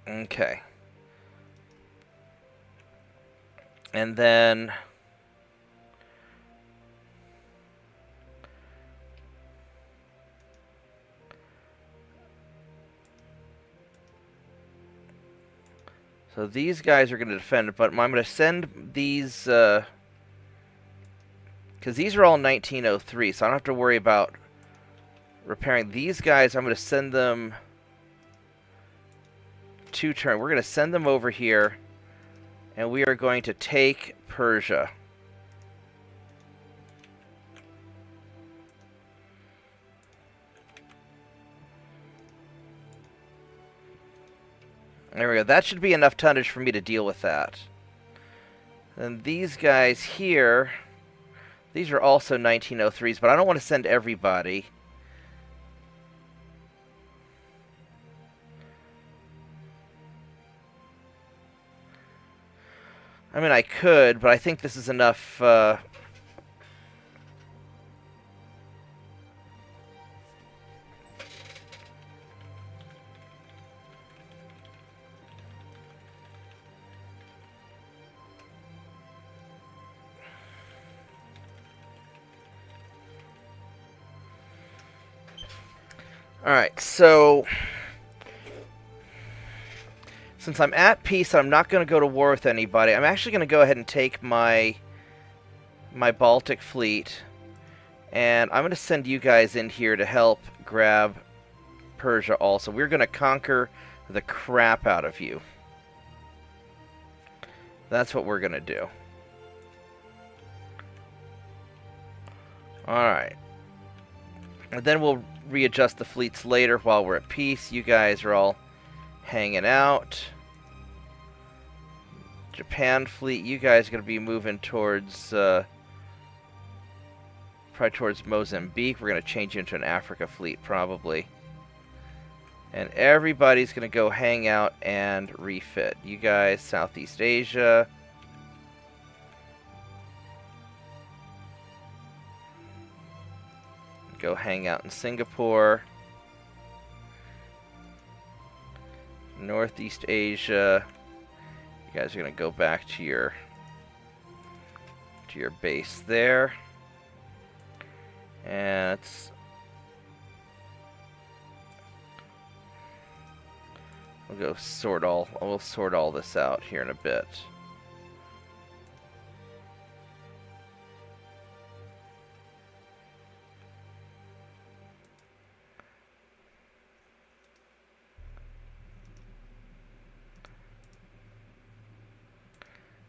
Okay. And then... So these guys are going to defend, but I'm going to send these... Because these are all 1903, so I don't have to worry about repairing these guys. I'm going to send them... turn. We're going to send them over here, and we are going to take Persia. There we go. That should be enough tonnage for me to deal with that. And these guys here, these are also 1903s, but I don't want to send everybody. I mean, I could, but I think this is enough. Alright, so... Since I'm at peace, I'm not going to go to war with anybody. I'm actually going to go ahead and take my Baltic fleet, and I'm going to send you guys in here to help grab Persia also. We're going to conquer the crap out of you. That's what we're going to do. Alright. And then we'll readjust the fleets later while we're at peace. You guys are all hanging out. Japan fleet, you guys are going to be moving towards, probably towards Mozambique. We're going to change you into an Africa fleet, probably. And everybody's going to go hang out and refit. You guys, Southeast Asia. Go hang out in Singapore. Northeast Asia. You guys are going to go back to your base there. And we'll sort all this out here in a bit.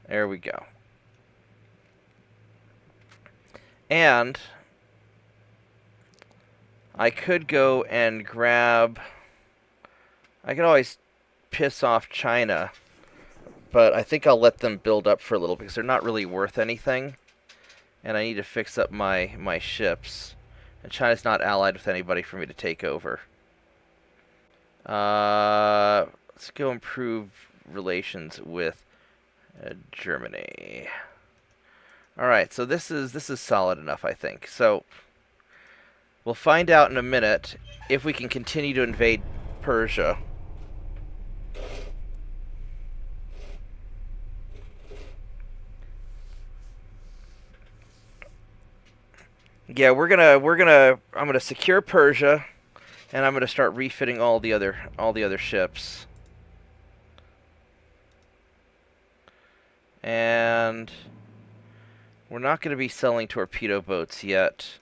There we go. And I could go and grab... I could always piss off China, but I think I'll let them build up for a little because they're not really worth anything. And I need to fix up my ships. And China's not allied with anybody for me to take over. Let's go improve relations with Germany. All right, so this is solid enough, I think. So we'll find out in a minute if we can continue to invade Persia. Yeah, I'm gonna secure Persia, and I'm gonna start refitting all the other ships. And we're not gonna be selling torpedo boats yet.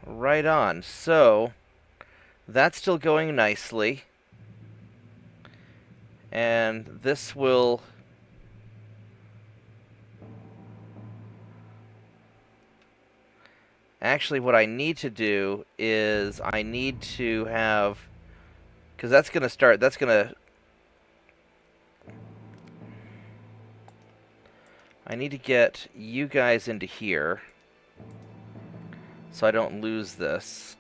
Right on. So that's still going nicely. And this will... Actually, what I need to do is I need to have... Because that's going to start... That's going to... I need to get you guys into here so I don't lose this.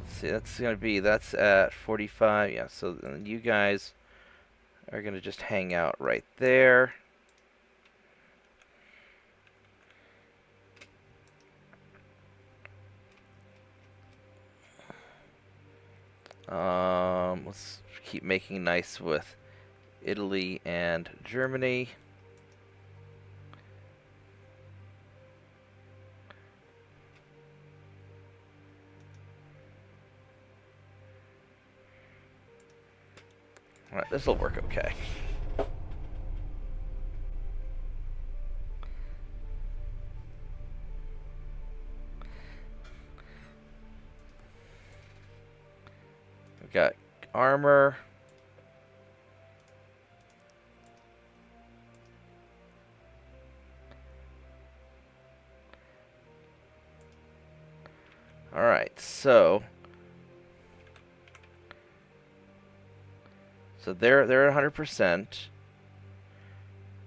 See, that's going to be, that's at 45, yeah, so you guys are going to just hang out right there. Let's keep making nice with Italy and Germany. Alright, this will work okay. We've got armor. Alright, so they're at 100%.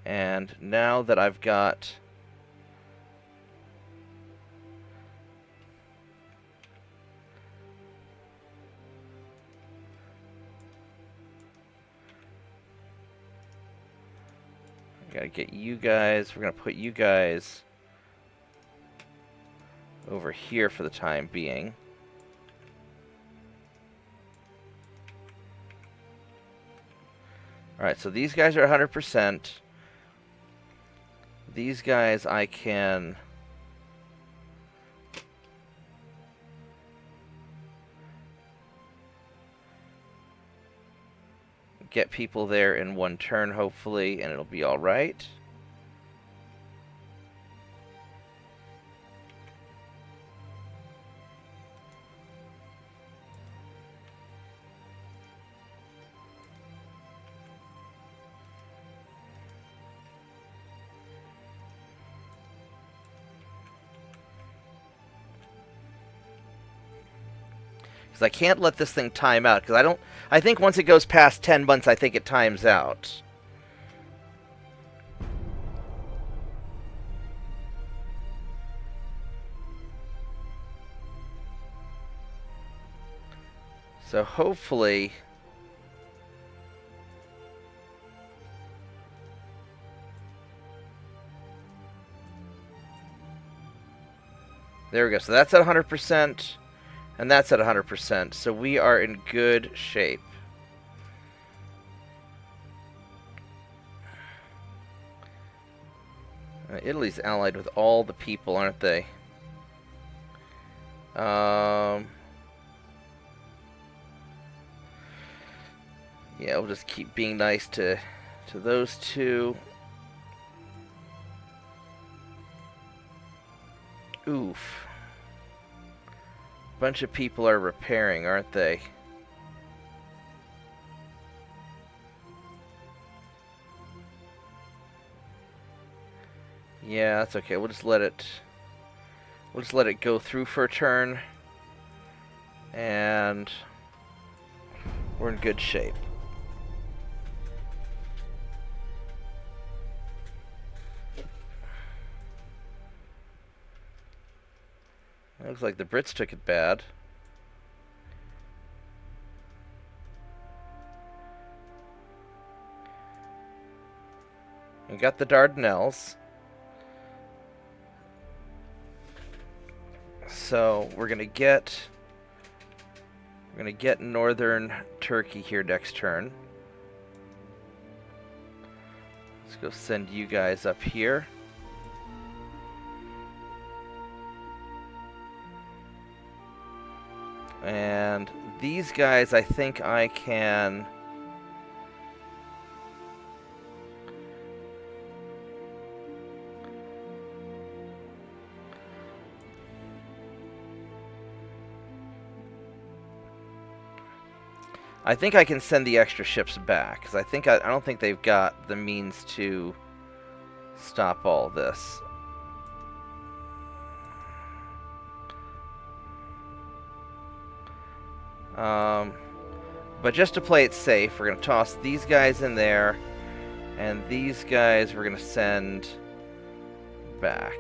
And now that I've got gotta get you guys, we're gonna put you guys over here for the time being. Alright, so these guys are 100%. These guys I can... get people there in one turn, hopefully, and it'll be alright. Because I can't let this thing time out, because I think once it goes past 10 months, I think it times out. So hopefully... There we go. So that's at 100%. And that's at 100%, so we are in good shape. Italy's allied with all the people, aren't they? Yeah, we'll just keep being nice to those two. Oof. Bunch of people are repairing, aren't they? Yeah, that's okay. We'll just let it go through for a turn. And we're in good shape. Looks like the Brits took it bad. We got the Dardanelles. So we're gonna get northern Turkey here next turn. Let's go send you guys up here. And these guys, I think I can... I think I can send the extra ships back, because I don't think they've got the means to stop all this. But just to play it safe, we're going to toss these guys in there, and these guys we're going to send back.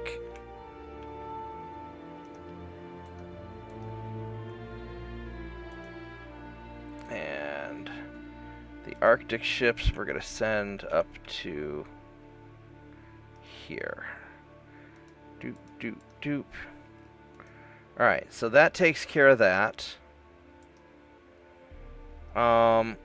And the Arctic ships we're going to send up to here. Doop, doop, doop. Alright, so that takes care of that. Now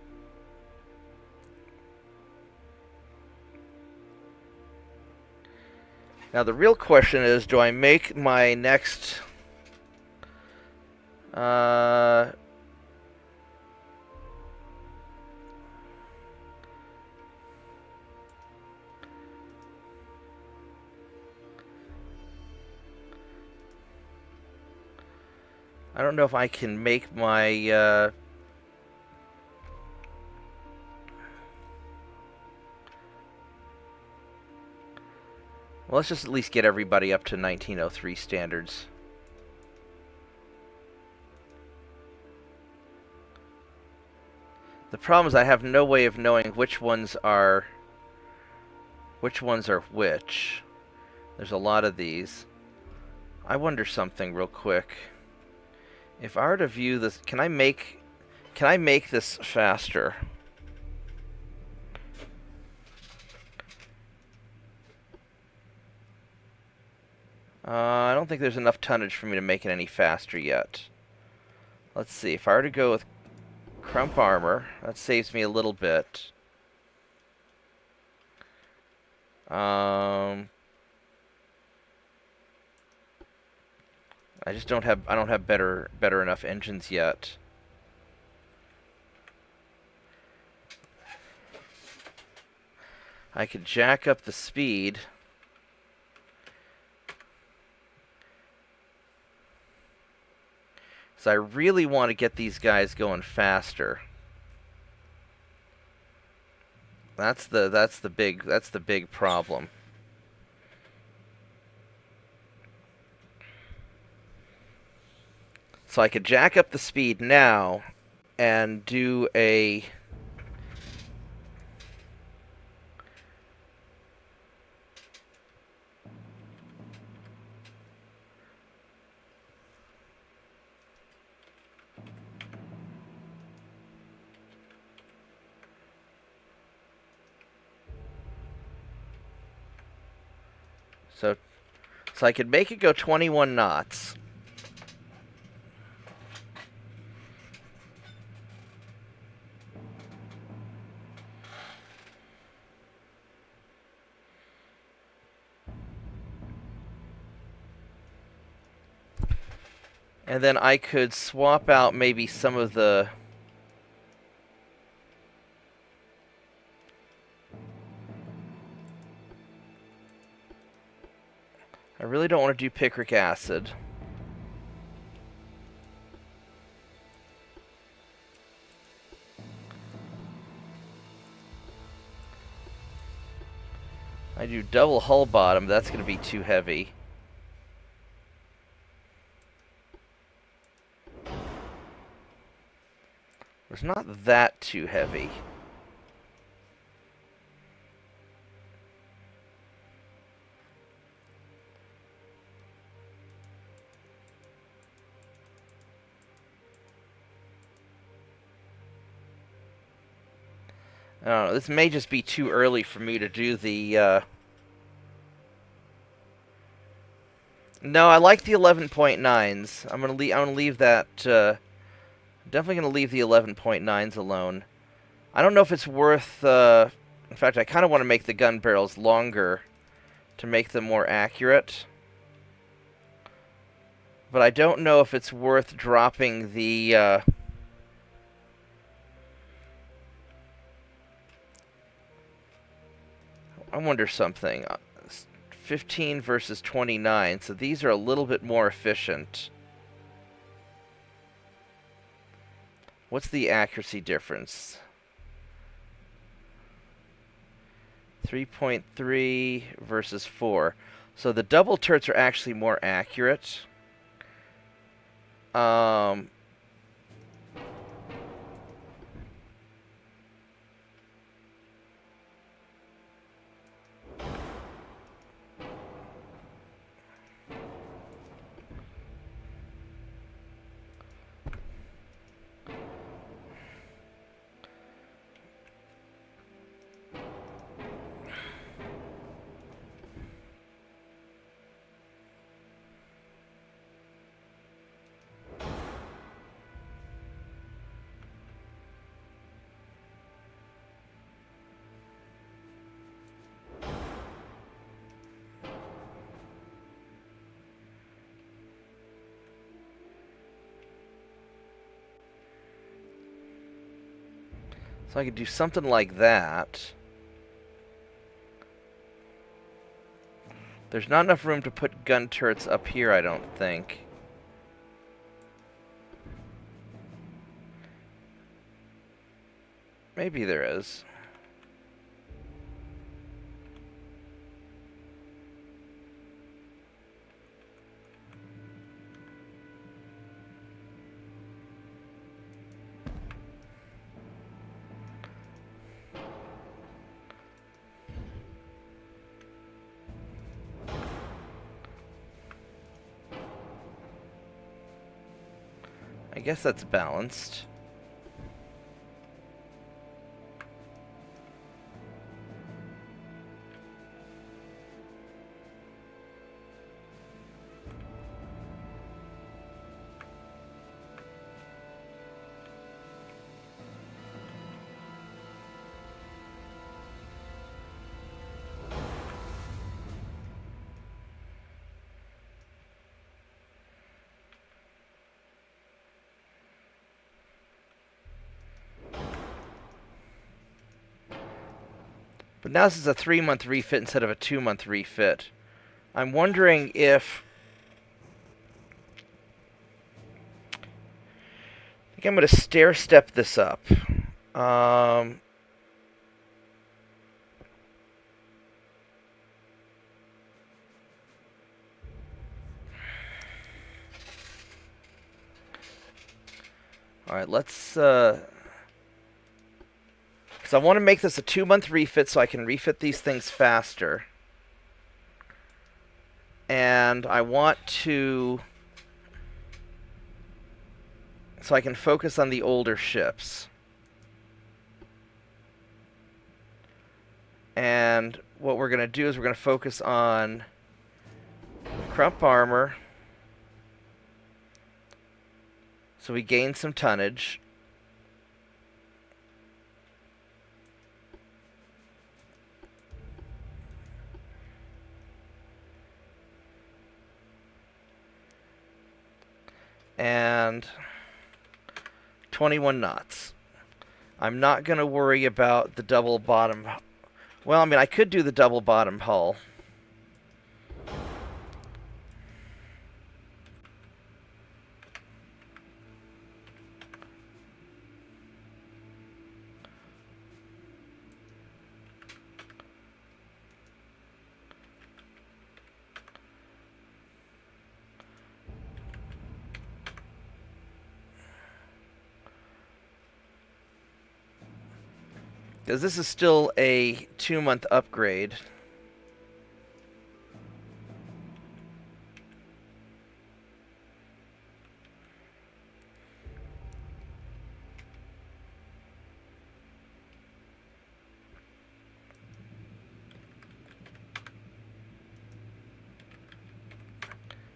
the real question is, do I make my next I don't know if I can make my well, let's just at least get everybody up to 1903 standards. The problem is I have no way of knowing which ones are which. There's a lot of these. I wonder something real quick. If I were to view this, can I make this faster? I don't think there's enough tonnage for me to make it any faster yet. Let's see, if I were to go with Crump Armor, that saves me a little bit. I don't have better enough engines yet. I could jack up the speed. So I really want to get these guys going faster. That's the big problem. So I could jack up the speed now and do a So I could make it go 21 knots. And then I could swap out maybe some of the... I really don't want to do picric acid. I do double hull bottom, that's going to be too heavy. It's not that too heavy. I don't know, this may just be too early for me to do the, No, I like the 11.9s. I'm gonna leave that, definitely gonna leave the 11.9s alone. I don't know if it's worth, in fact, I kind of want to make the gun barrels longer to make them more accurate. But I don't know if it's worth dropping the, I wonder something. 15 versus 29, so these are a little bit more efficient. What's the accuracy difference? 3.3 versus 4. So the double turrets are actually more accurate. So I could do something like that. There's not enough room to put gun turrets up here, I don't think. Maybe there is. I guess that's balanced. But now this is a 3-month refit instead of a 2-month refit. I'm wondering if... I think I'm going to stair-step this up. Alright, let's... Because I want to make this a 2-month refit so I can refit these things faster. And I want to... So I can focus on the older ships. And what we're going to do is we're going to focus on crump armor. So we gain some tonnage. And 21 knots. I'm not going to worry about the double bottom. Well, I mean, I could do the double bottom hull. Because this is still a 2-month upgrade.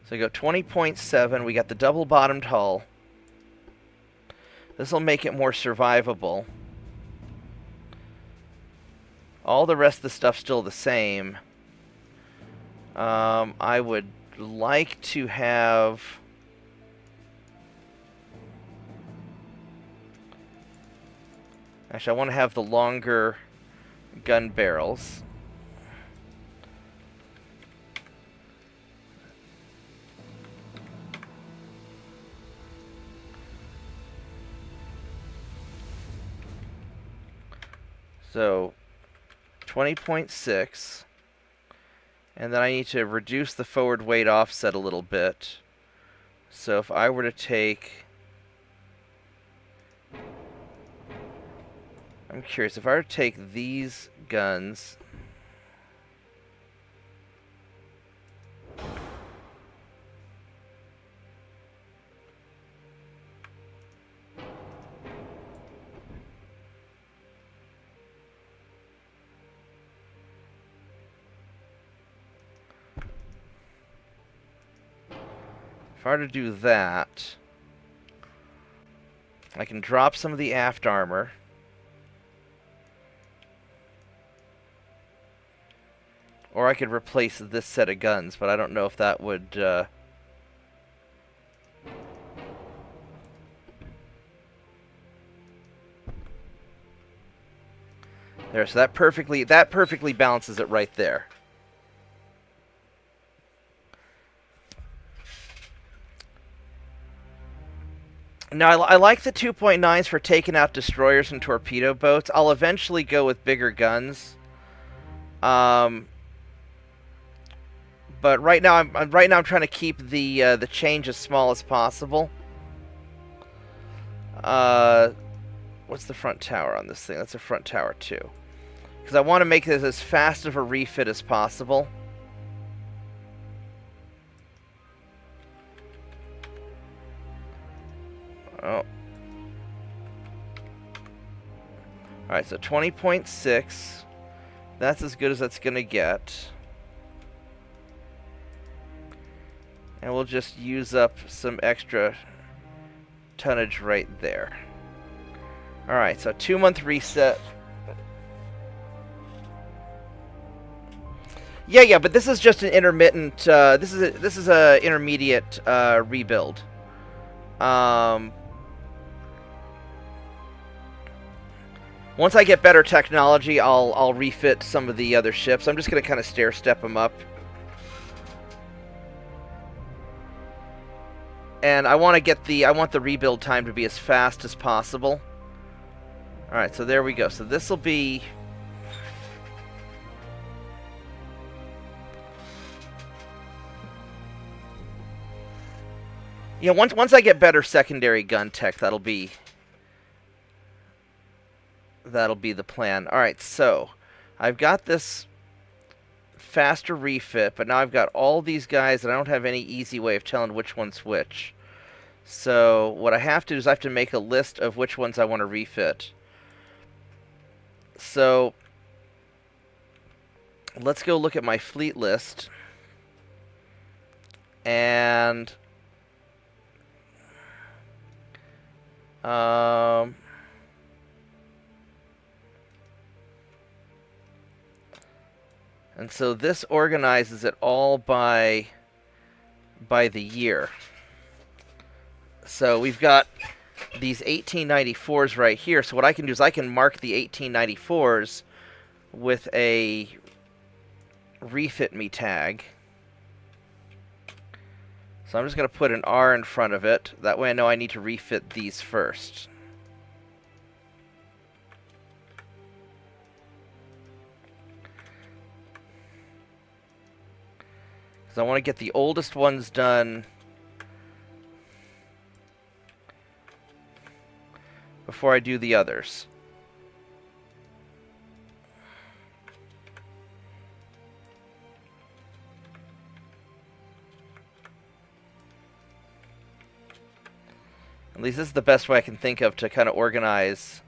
So we go 20.7. We got the double-bottomed hull. This will make it more survivable. All the rest of the stuff's still the same. I would like to have... Actually, I want to have the longer gun barrels. So, 20.6. And then I need to reduce the forward weight offset a little bit. So if I were to take... I'm curious, if I were to take these guns... If I were to do that, I can drop some of the aft armor. Or I could replace this set of guns, but I don't know if that would... There, so that perfectly balances it right there. Now, I like the 2.9s for taking out destroyers and torpedo boats. I'll eventually go with bigger guns. But right now, I'm trying to keep the change as small as possible. What's the front tower on this thing? That's a front tower too, because I want to make this as fast of a refit as possible. Oh. Alright, so 20.6. That's as good as that's going to get. And we'll just use up some extra tonnage right there. Alright, so 2-month reset. Yeah, but this is just an intermittent, this is a intermediate rebuild. Once I get better technology, I'll refit some of the other ships. I'm just going to kind of stair-step them up. And I want the rebuild time to be as fast as possible. Alright, so there we go. So this will be... Yeah, once I get better secondary gun tech, that'll be the plan. Alright, so I've got this faster refit, but now I've got all these guys, and I don't have any easy way of telling which one's which. So what I have to do is I have to make a list of which ones I want to refit. So let's go look at my fleet list. And so this organizes it all by the year. So we've got these 1894s right here. So what I can do is I can mark the 1894s with a refit me tag. So I'm just going to put an R in front of it. That way I know I need to refit these first. Because I want to get the oldest ones done before I do the others. At least this is the best way I can think of to kind of organize.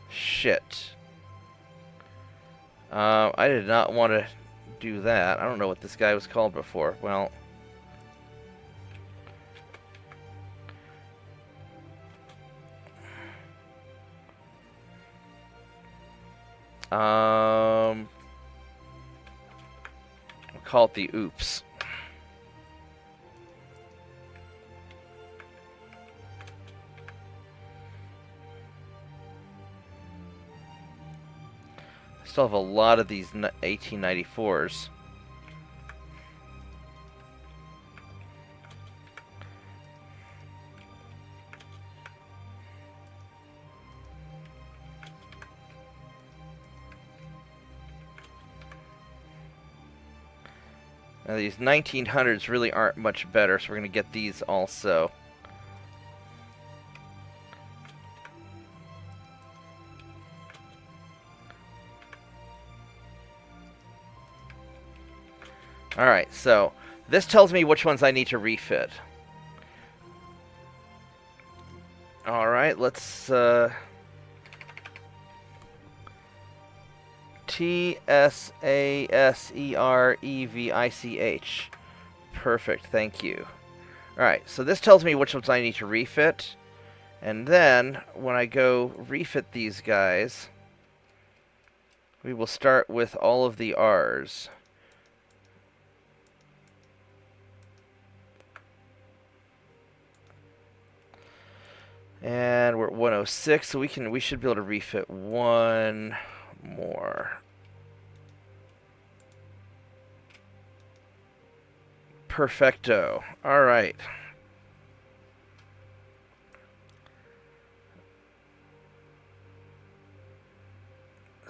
Shit. I did not want to do that. I don't know what this guy was called before. Well... we'll call it the Oops. Still have a lot of these 1894s. Now these 1900s really aren't much better, so we're going to get these also. Alright, so this tells me which ones I need to refit. Alright, let's T-S-A-S-E-R-E-V-I-C-H. Perfect, thank you. Alright, so this tells me which ones I need to refit. And then, when I go refit these guys, we will start with all of the R's. And we're at 106, so we should be able to refit one more. Perfecto. All right.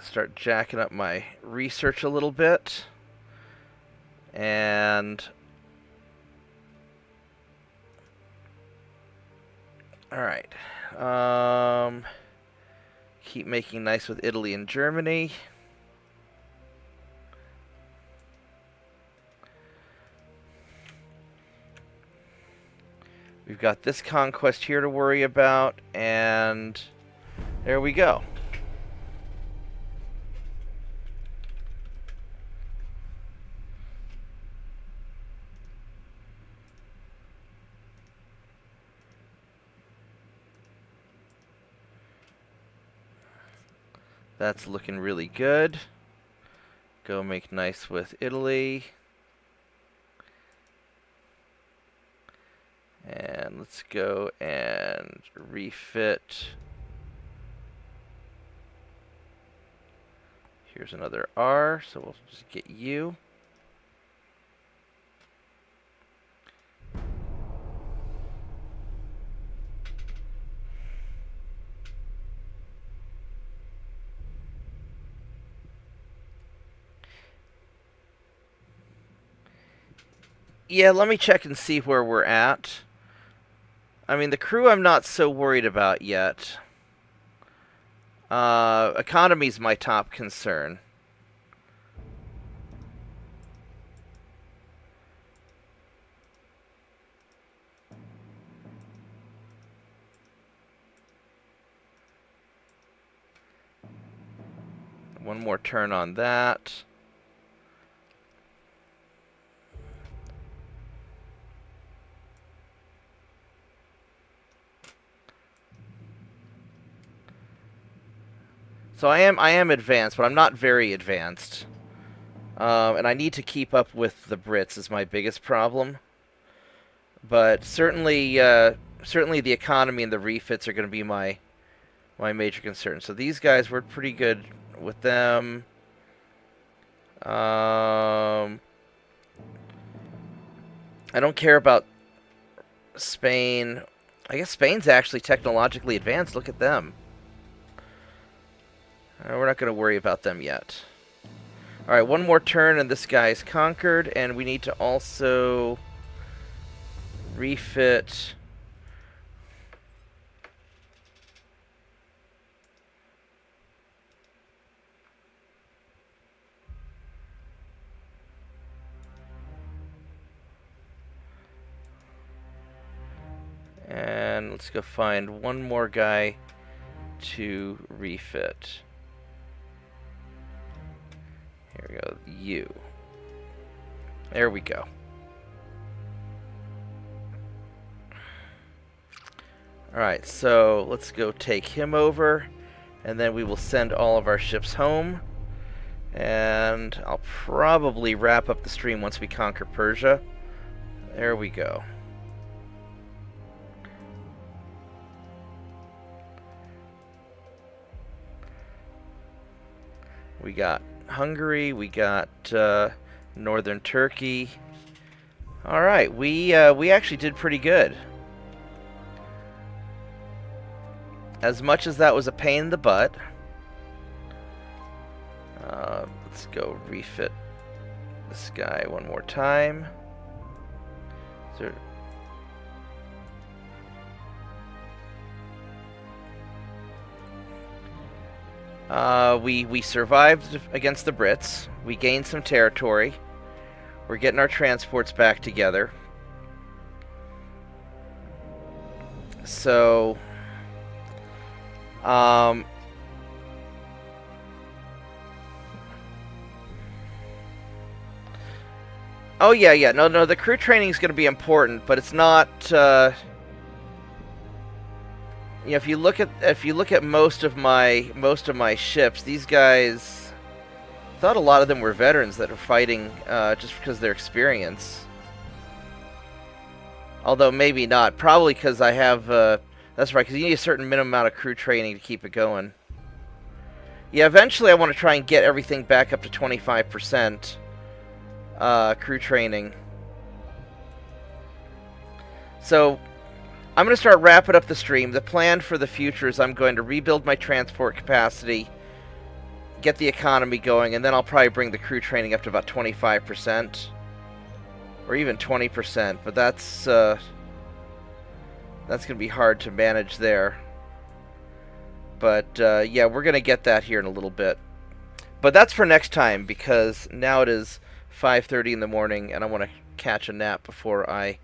Start jacking up my research a little bit. And all right. Keep making nice with Italy and Germany. We've got this conquest here to worry about, and there we go. That's looking really good. Go make nice with Italy. And let's go and refit. Here's another R, so we'll just get you. Yeah, let me check and see where we're at. I mean, the crew I'm not so worried about yet. Economy's my top concern. One more turn on that. So I am advanced, but I'm not very advanced. And I need to keep up with the Brits is my biggest problem. But certainly the economy and the refits are going to be my major concern. So these guys, we're pretty good with them. I don't care about Spain. I guess Spain's actually technologically advanced. Look at them. We're not going to worry about them yet. Alright, one more turn and this guy's conquered, and we need to also refit. And let's go find one more guy to refit. Here we go, you. There we go. Alright, so let's go take him over, and then we will send all of our ships home. And I'll probably wrap up the stream once we conquer Persia. There we go. We got Hungary, we got northern Turkey. All right, we actually did pretty good. As much as that was a pain in the butt. Let's go refit this guy one more time. Is there... we survived against the Brits. We gained some territory. We're getting our transports back together. So, oh yeah. No. The crew training is going to be important, but it's not. You know, if you look at most of my ships, these guys, I thought a lot of them were veterans that are fighting just because of their experience. Although maybe not. Probably because I have. That's right, because you need a certain minimum amount of crew training to keep it going. Yeah, eventually I want to try and get everything back up to 25% crew training. So I'm going to start wrapping up the stream. The plan for the future is I'm going to rebuild my transport capacity, get the economy going, and then I'll probably bring the crew training up to about 25%. Or even 20%, but that's going to be hard to manage there. But, yeah, we're going to get that here in a little bit. But that's for next time, because now it is 5:30 in the morning, and I want to catch a nap before I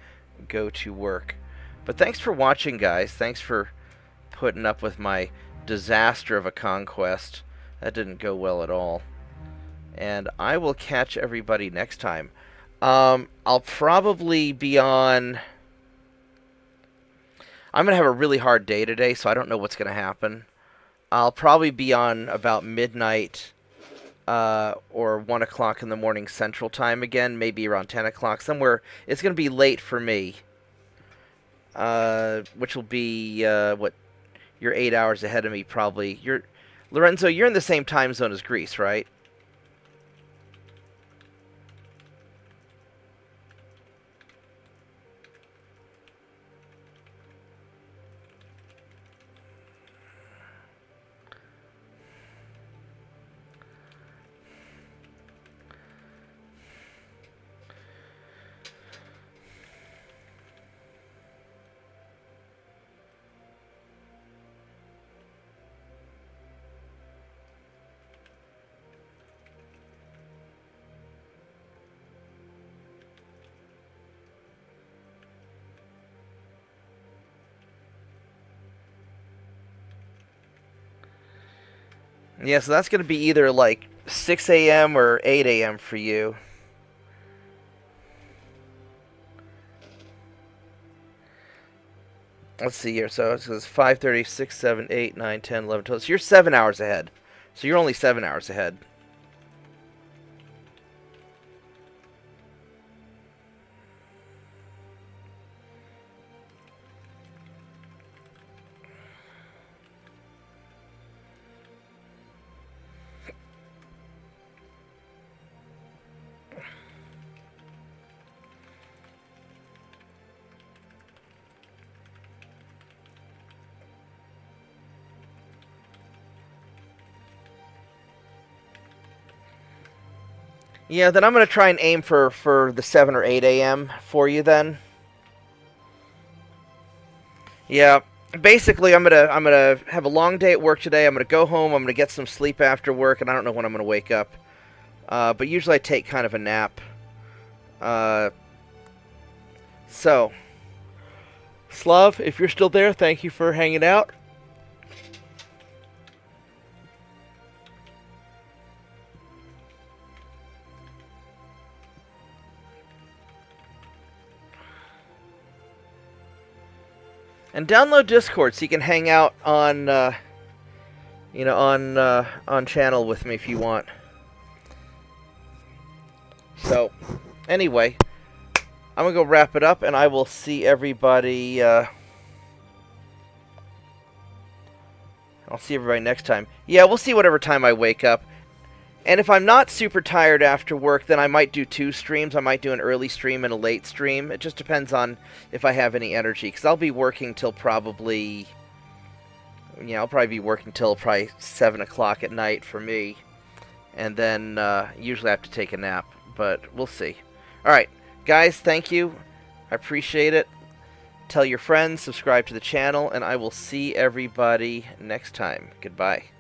go to work. But thanks for watching, guys. Thanks for putting up with my disaster of a conquest. That didn't go well at all. And I will catch everybody next time. I'll probably be on... I'm going to have a really hard day today, so I don't know what's going to happen. I'll probably be on about midnight or 1 o'clock in the morning Central Time again, maybe around 10 o'clock. Somewhere, it's going to be late for me, which will be, what, you're 8 hours ahead of me probably. Lorenzo, you're in the same time zone as Greece, right? Yeah, so that's going to be either like 6 a.m. or 8 a.m. for you. Let's see here. So it says 5:30, 6, 7, 8, 9, 10, 11, 12. So you're 7 hours ahead. So you're only 7 hours ahead. Yeah, then I'm going to try and aim for the 7 or 8 a.m. for you then. Yeah, basically I'm gonna have a long day at work today. I'm gonna go home. I'm gonna get some sleep after work, and I don't know when I'm gonna wake up. But usually I take kind of a nap. Uh, so, Slav, if you're still there, thank you for hanging out. And download Discord so you can hang out on, on channel with me if you want. So, anyway, I'm gonna go wrap it up, and I will see everybody. I'll see everybody next time. Yeah, we'll see whatever time I wake up. And if I'm not super tired after work, then I might do 2 streams. I might do an early stream and a late stream. It just depends on if I have any energy. Because I'll be working till probably... Yeah, I'll probably be working till probably 7 o'clock at night for me. And then usually I have to take a nap. But we'll see. Alright, guys, thank you. I appreciate it. Tell your friends, subscribe to the channel, and I will see everybody next time. Goodbye.